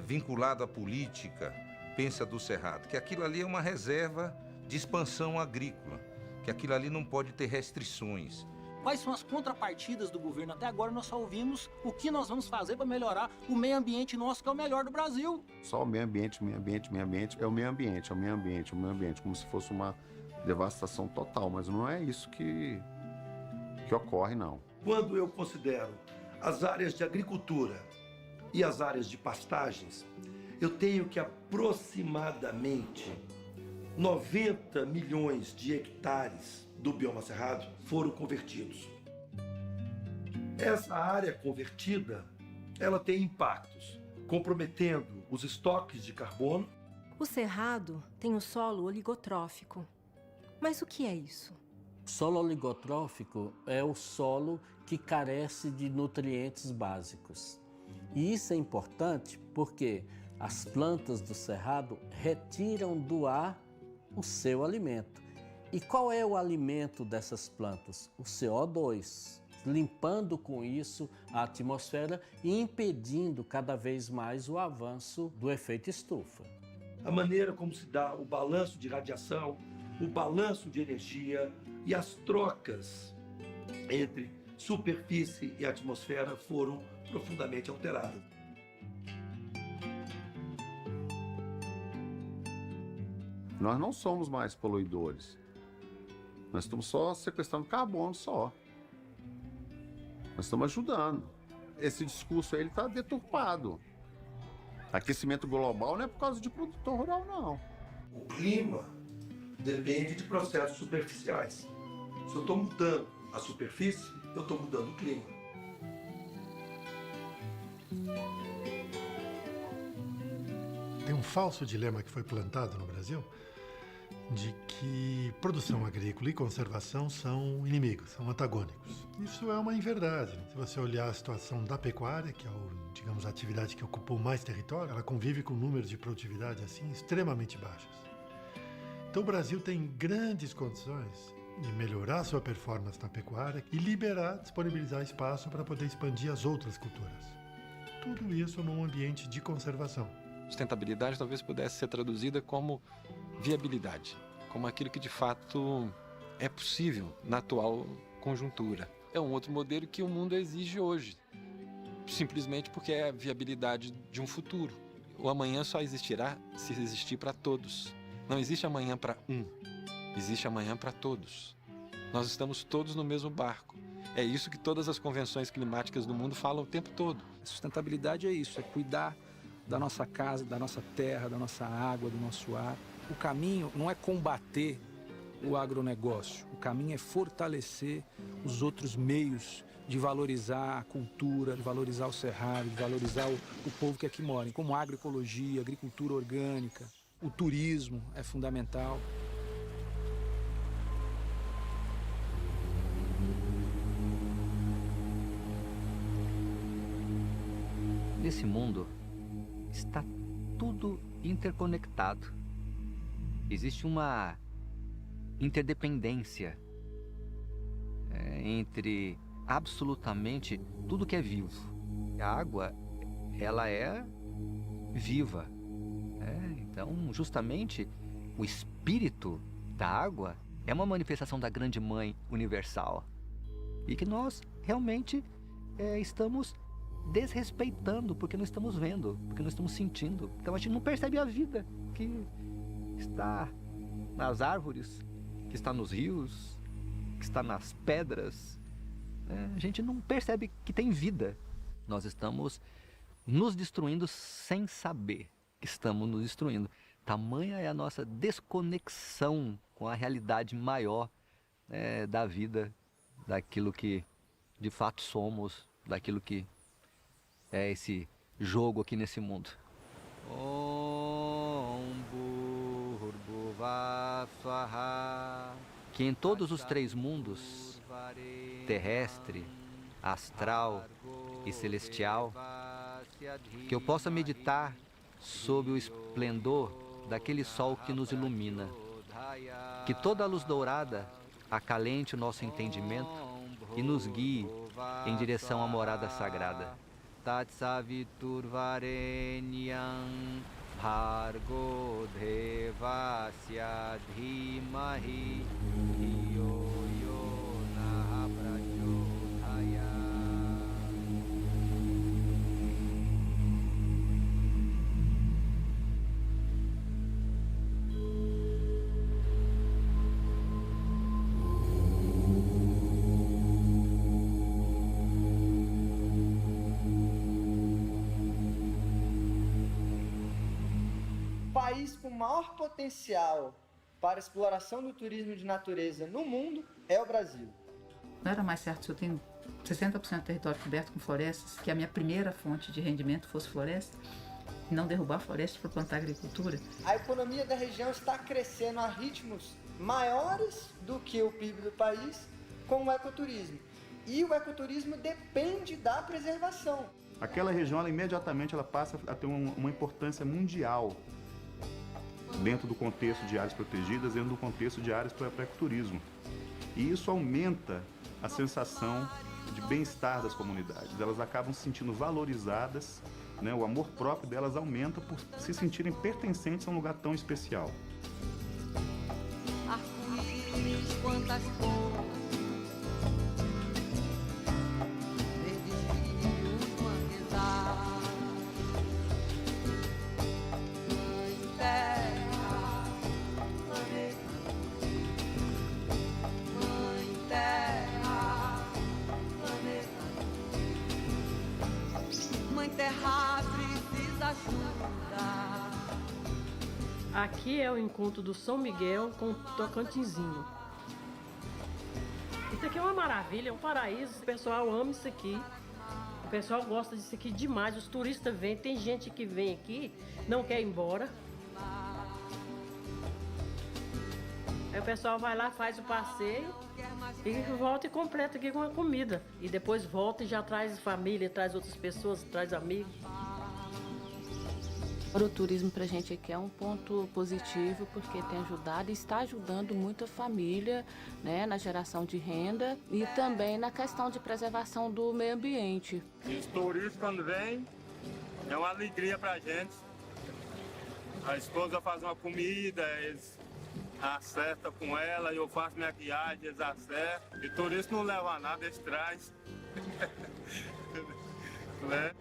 vinculado à política pensa do Cerrado? Que aquilo ali é uma reserva de expansão agrícola, que aquilo ali não pode ter restrições. Quais são as contrapartidas do governo? Até agora nós só ouvimos o que nós vamos fazer para melhorar o meio ambiente nosso, que é o melhor do Brasil. Só o meio ambiente, meio ambiente, meio ambiente, é o meio ambiente, é o meio ambiente, é o meio ambiente, como se fosse uma devastação total, mas não é isso que ocorre, não. Quando eu considero as áreas de agricultura e as áreas de pastagens, eu tenho que aproximadamente 90 milhões de hectares do bioma cerrado foram convertidos. Essa área convertida, ela tem impactos, comprometendo os estoques de carbono. O cerrado tem o solo oligotrófico. Mas o que é isso? Solo oligotrófico é o solo que carece de nutrientes básicos. E isso é importante porque as plantas do cerrado retiram do ar o seu alimento. E qual é o alimento dessas plantas? O CO2, limpando com isso a atmosfera e impedindo cada vez mais o avanço do efeito estufa. A maneira como se dá o balanço de radiação, o balanço de energia e as trocas entre superfície e atmosfera foram profundamente alteradas. Nós não somos mais poluidores. Nós estamos só sequestrando carbono só. Nós estamos ajudando. Esse discurso aí está deturpado. Aquecimento global não é por causa de produtor rural, não. O clima depende de processos superficiais. Se eu estou mudando a superfície, eu estou mudando o clima. Tem um falso dilema que foi plantado no Brasil de que produção agrícola e conservação são inimigos, são antagônicos. Isso é uma inverdade. Se você olhar a situação da pecuária, que é a atividade que ocupou mais território, ela convive com números de produtividade assim extremamente baixos. Então o Brasil tem grandes condições de melhorar sua performance na pecuária e disponibilizar espaço para poder expandir as outras culturas. Tudo isso num ambiente de conservação. Sustentabilidade talvez pudesse ser traduzida como viabilidade, como aquilo que de fato é possível na atual conjuntura. É um outro modelo que o mundo exige hoje, simplesmente porque é a viabilidade de um futuro. O amanhã só existirá se existir para todos. Não existe amanhã para um, existe amanhã para todos. Nós estamos todos no mesmo barco. É isso que todas as convenções climáticas do mundo falam o tempo todo. Sustentabilidade é isso, é cuidar da nossa casa, da nossa terra, da nossa água, do nosso ar. O caminho não é combater o agronegócio, o caminho é fortalecer os outros meios de valorizar a cultura, de valorizar o cerrado, de valorizar o povo que aqui mora, como a agroecologia, agricultura orgânica, o turismo é fundamental. Nesse mundo está tudo interconectado. Existe uma interdependência entre absolutamente tudo que é vivo. A água, ela é viva. Então, justamente, o espírito da água é uma manifestação da grande mãe universal. E que nós realmente estamos desrespeitando, porque não estamos vendo, porque não estamos sentindo. Então a gente não percebe a vida que está nas árvores, que está nos rios, que está nas pedras. A gente não percebe que tem vida. Nós estamos nos destruindo sem saber que estamos nos destruindo. Tamanha é a nossa desconexão com a realidade maior da vida, daquilo que de fato somos, daquilo que é esse jogo aqui nesse mundo. Que em todos os três mundos, terrestre, astral e celestial, que eu possa meditar sob o esplendor daquele sol que nos ilumina, que toda a luz dourada acalente o nosso entendimento e nos guie em direção à morada sagrada. Tat Savitur Varenyam Bhargo Devasya Dhimahi Dhiyo Yo Nah Prachodhaya. país com maior potencial para a exploração do turismo de natureza no mundo é o Brasil. Não era mais certo se eu tenho 60% do território coberto com florestas, que a minha primeira fonte de rendimento fosse floresta, e não derrubar florestas para plantar agricultura? A economia da região está crescendo a ritmos maiores do que o PIB do país com o ecoturismo. E o ecoturismo depende da preservação. Aquela região, imediatamente, passa a ter uma importância mundial dentro do contexto de áreas protegidas, dentro do contexto de áreas para ecoturismo. E isso aumenta a sensação de bem-estar das comunidades. Elas acabam se sentindo valorizadas, né? O amor próprio delas aumenta por se sentirem pertencentes a um lugar tão especial. Arco-íris, quantas cores, verdes rios, manguezais, mãe terra, planeta, mãe terra, planeta, mãe terra precisa ajuda. Aqui é o encontro do São Miguel com o Tocantinzinho. Isso aqui é uma maravilha, é um paraíso. O pessoal ama isso aqui. O pessoal gosta disso aqui demais. Os turistas vêm, tem gente que vem aqui, não quer ir embora. Aí o pessoal vai lá, faz o passeio e volta e completa aqui com a comida. E depois volta e já traz família, traz outras pessoas, traz amigos. O turismo para a gente aqui é um ponto positivo porque tem ajudado e está ajudando muito a família, né, na geração de renda e também na questão de preservação do meio ambiente. Os turistas quando vêm é uma alegria para a gente. A esposa faz uma comida, eles acertam com ela, eu faço minha viagem, eles acertam. E turista não leva nada, eles trazem. Né?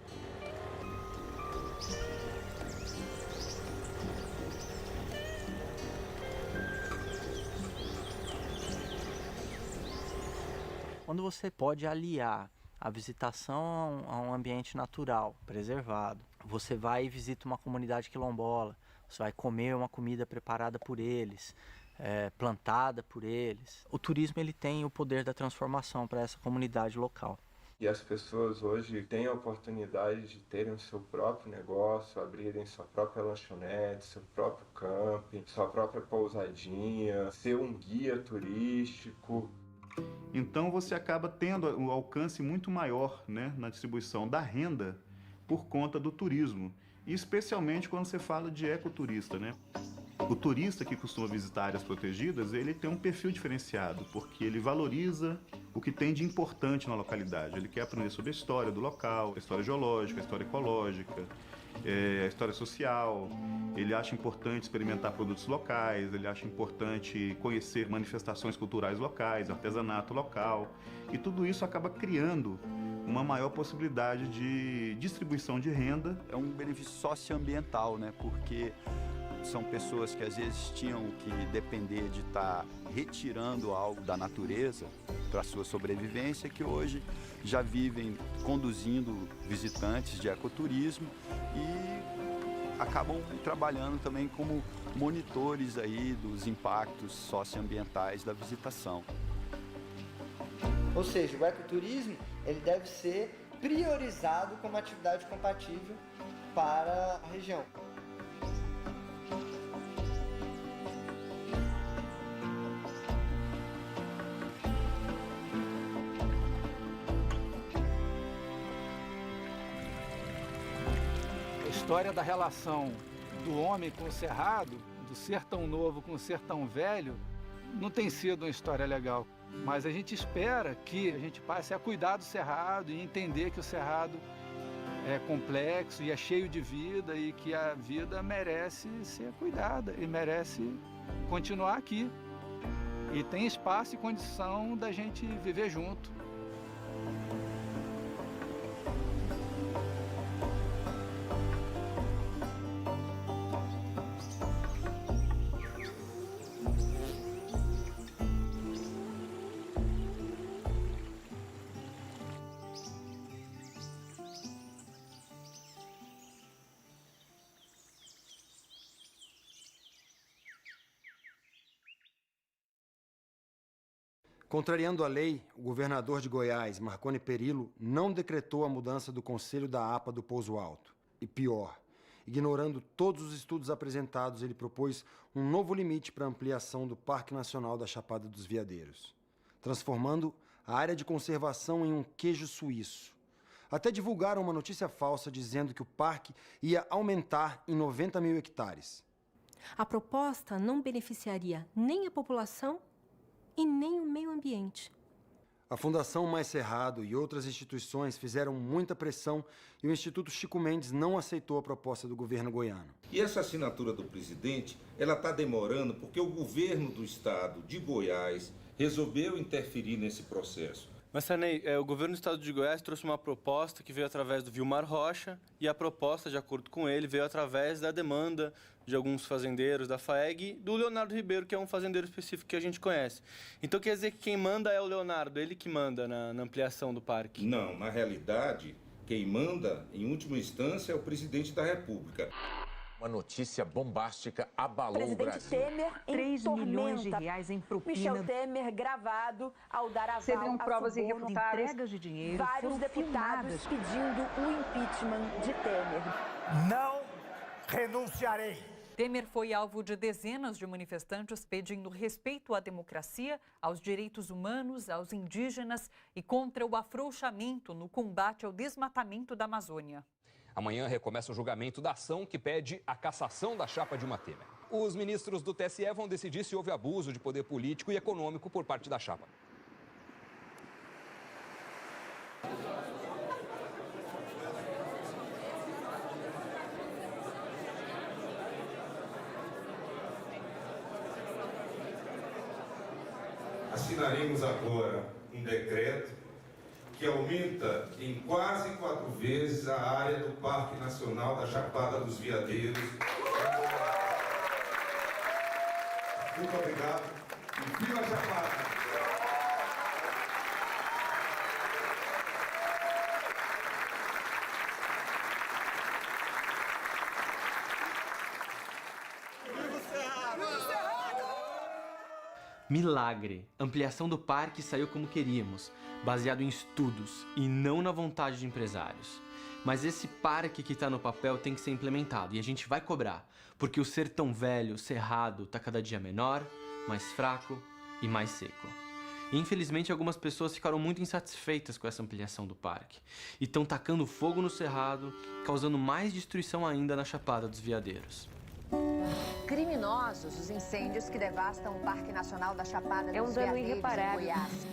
Quando você pode aliar a visitação a um ambiente natural, preservado, você vai e visita uma comunidade quilombola, você vai comer uma comida preparada por eles, plantada por eles. O turismo ele tem o poder da transformação para essa comunidade local. E as pessoas hoje têm a oportunidade de terem o seu próprio negócio, abrirem sua própria lanchonete, seu próprio camping, sua própria pousadinha, ser um guia turístico. Então você acaba tendo um alcance muito maior, né, na distribuição da renda por conta do turismo. E especialmente quando você fala de ecoturista, né? O turista que costuma visitar áreas protegidas, ele tem um perfil diferenciado, porque ele valoriza o que tem de importante na localidade. Ele quer aprender sobre a história do local, a história geológica, a história ecológica, a história social. Ele acha importante experimentar produtos locais, ele acha importante conhecer manifestações culturais locais, artesanato local. E tudo isso acaba criando uma maior possibilidade de distribuição de renda. É um benefício socioambiental, né? Porque são pessoas que às vezes tinham que depender de estar retirando algo da natureza para a sua sobrevivência, que hoje já vivem conduzindo visitantes de ecoturismo e acabam trabalhando também como monitores aí dos impactos socioambientais da visitação. Ou seja, o ecoturismo ele deve ser priorizado como atividade compatível para a região. A história da relação do homem com o cerrado, do ser tão novo com o ser tão velho, não tem sido uma história legal. Mas a gente espera que a gente passe a cuidar do cerrado e entender que o cerrado é complexo e é cheio de vida e que a vida merece ser cuidada e merece continuar aqui. E tem espaço e condição da gente viver junto. Contrariando a lei, o governador de Goiás, Marconi Perillo, não decretou a mudança do Conselho da APA do Pouso Alto. E pior, ignorando todos os estudos apresentados, ele propôs um novo limite para a ampliação do Parque Nacional da Chapada dos Veadeiros, transformando a área de conservação em um queijo suíço. Até divulgaram uma notícia falsa dizendo que o parque ia aumentar em 90 mil hectares. A proposta não beneficiaria nem a população e nem o meio ambiente. A Fundação Mais Cerrado e outras instituições fizeram muita pressão e o Instituto Chico Mendes não aceitou a proposta do governo goiano. E essa assinatura do presidente, ela está demorando porque o governo do estado de Goiás resolveu interferir nesse processo. Mas, Sarney, o governo do estado de Goiás trouxe uma proposta que veio através do Vilmar Rocha e a proposta, de acordo com ele, veio através da demanda de alguns fazendeiros da FAEG e do Leonardo Ribeiro, que é um fazendeiro específico que a gente conhece. Então quer dizer que quem manda é o Leonardo, ele que manda na ampliação do parque? Não, na realidade, quem manda, em última instância, é o presidente da República. Uma notícia bombástica abalou o Brasil. Temer 3 milhões de reais em propina. Michel Temer gravado ao dar aval Seriam provas a suborno, irrefutáveis. Entregas de dinheiro. Vários deputados pedindo o impeachment de Temer. Não renunciarei. Temer foi alvo de dezenas de manifestantes pedindo respeito à democracia, aos direitos humanos, aos indígenas e contra o afrouxamento no combate ao desmatamento da Amazônia. Amanhã recomeça o julgamento da ação que pede a cassação da chapa Dilma Temer. Os ministros do TSE vão decidir se houve abuso de poder político e econômico por parte da chapa. Assinaremos agora um decreto que aumenta em quase 4 vezes a área do Parque Nacional da Chapada dos Veadeiros. Muito obrigado e viva a Chapada! Milagre! Ampliação do parque saiu como queríamos, baseado em estudos e não na vontade de empresários. Mas esse parque que está no papel tem que ser implementado e a gente vai cobrar, porque o sertão velho, cerrado, está cada dia menor, mais fraco e mais seco. E, infelizmente, algumas pessoas ficaram muito insatisfeitas com essa ampliação do parque e estão tacando fogo no cerrado, causando mais destruição ainda na Chapada dos Veadeiros. Criminosos os incêndios que devastam o Parque Nacional da Chapada dos dano Veadeiros irreparável. em Goiás.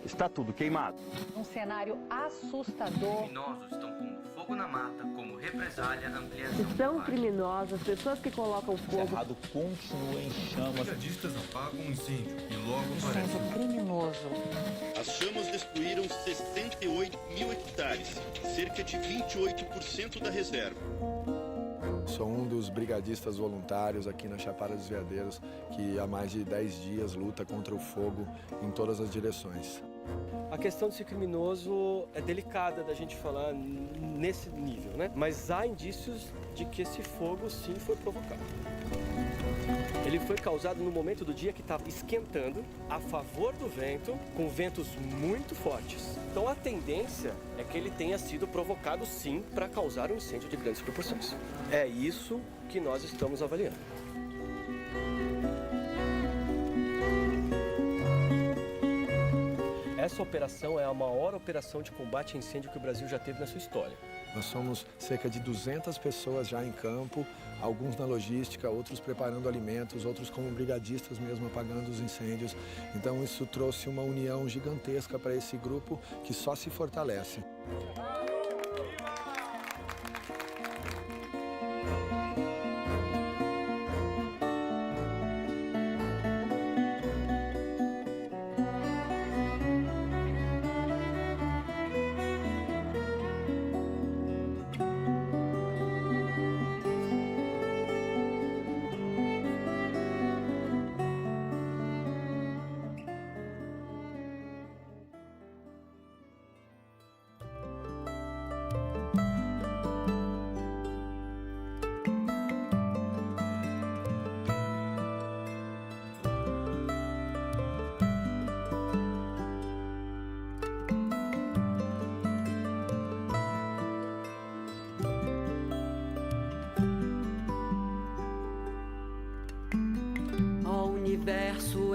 Está tudo queimado. Um cenário assustador. Criminosos estão pondo fogo na mata como represália à ampliação. São criminosos, pessoas que colocam fogo. O cerrado continua em chamas. Brigadistas apagam um incêndio e logo Incêndio criminoso. As chamas destruíram 68 mil hectares, cerca de 28% da reserva. Sou um dos brigadistas voluntários aqui na Chapada dos Veadeiros que há mais de 10 dias luta contra o fogo em todas as direções. A questão de ser criminoso é delicada da gente falar nesse nível, né? Mas há indícios de que esse fogo sim foi provocado. Ele foi causado no momento do dia que estava esquentando, a favor do vento, com ventos muito fortes. Então a tendência é que ele tenha sido provocado sim para causar um incêndio de grandes proporções. É isso que nós estamos avaliando. Essa operação é a maior operação de combate a incêndio que o Brasil já teve na sua história. Nós somos cerca de 200 pessoas já em campo, alguns na logística, outros preparando alimentos, outros como brigadistas mesmo apagando os incêndios. Então isso trouxe uma união gigantesca para esse grupo que só se fortalece.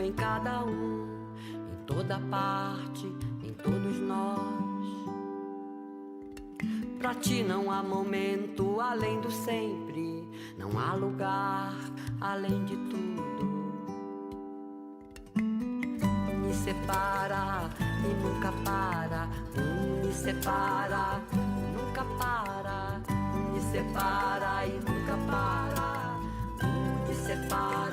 em cada um, em toda parte, em todos nós. Pra ti não há momento além do sempre, não há lugar além de tudo. Me separa e nunca para, me separa e nunca para, me separa e nunca para, me separa.